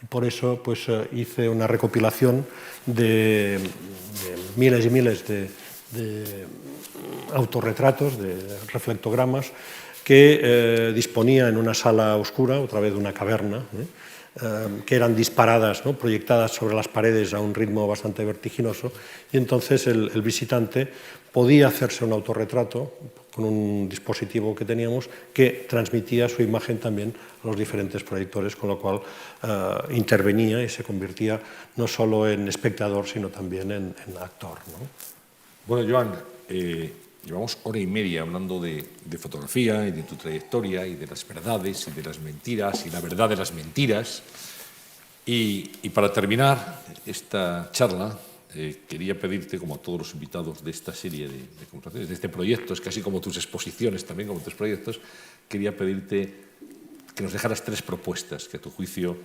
Y por eso pues, hice una recopilación de miles y miles de autorretratos, de reflectogramas, que disponía en una sala oscura, otra vez una caverna, que eran disparadas, ¿no? Proyectadas sobre las paredes a un ritmo bastante vertiginoso, y entonces el visitante podía hacerse un autorretrato con un dispositivo que teníamos que transmitía su imagen también a los diferentes proyectores, con lo cual intervenía y se convertía no solo en espectador, sino también en actor, ¿no? Bueno, Joan, llevamos hora y media hablando de fotografía y de tu trayectoria y de las verdades y de las mentiras y la verdad de las mentiras. Y para terminar esta charla, quería pedirte, como a todos los invitados de esta serie de conversaciones, de este proyecto, es casi como tus exposiciones también, como tus proyectos, quería pedirte que nos dejaras 3 propuestas que a tu juicio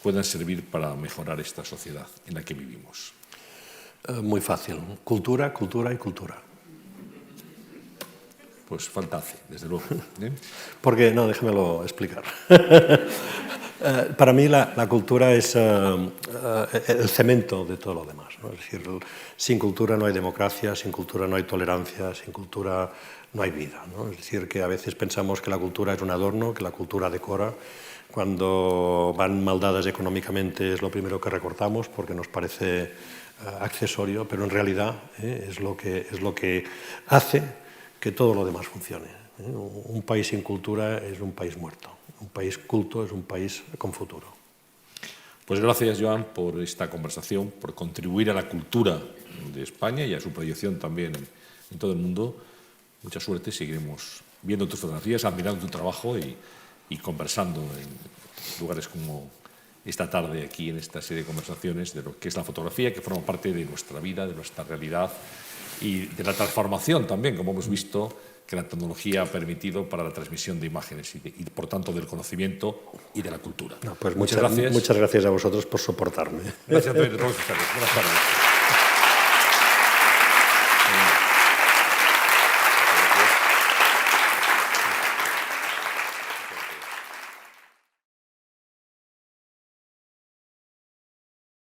puedan servir para mejorar esta sociedad en la que vivimos. Muy fácil. Cultura, cultura y cultura. Pues fantástico, desde luego. Porque, no, déjamelo explicar. Para mí la cultura es el cemento de todo lo demás, ¿no? Es decir, sin cultura no hay democracia, sin cultura no hay tolerancia, sin cultura no hay vida, ¿no? Es decir, que a veces pensamos que la cultura es un adorno, que la cultura decora. Cuando van mal dadas económicamente es lo primero que recortamos porque nos parece accesorio, pero en realidad es lo que hace que todo lo demás funcione. Un país sin cultura es un país muerto. Un país culto es un país con futuro. Pues gracias, Joan, por esta conversación, por contribuir a la cultura de España y a su proyección también en todo el mundo. Mucha suerte, seguiremos viendo tus fotografías, admirando tu trabajo y conversando en lugares como esta tarde aquí en esta serie de conversaciones de lo que es la fotografía, que forma parte de nuestra vida, de nuestra realidad y de la transformación también, como hemos visto, que la tecnología ha permitido para la transmisión de imágenes y por tanto del conocimiento y de la cultura. No, pues muchas gracias a vosotros por soportarme. Gracias a todos ustedes. Buenas tardes.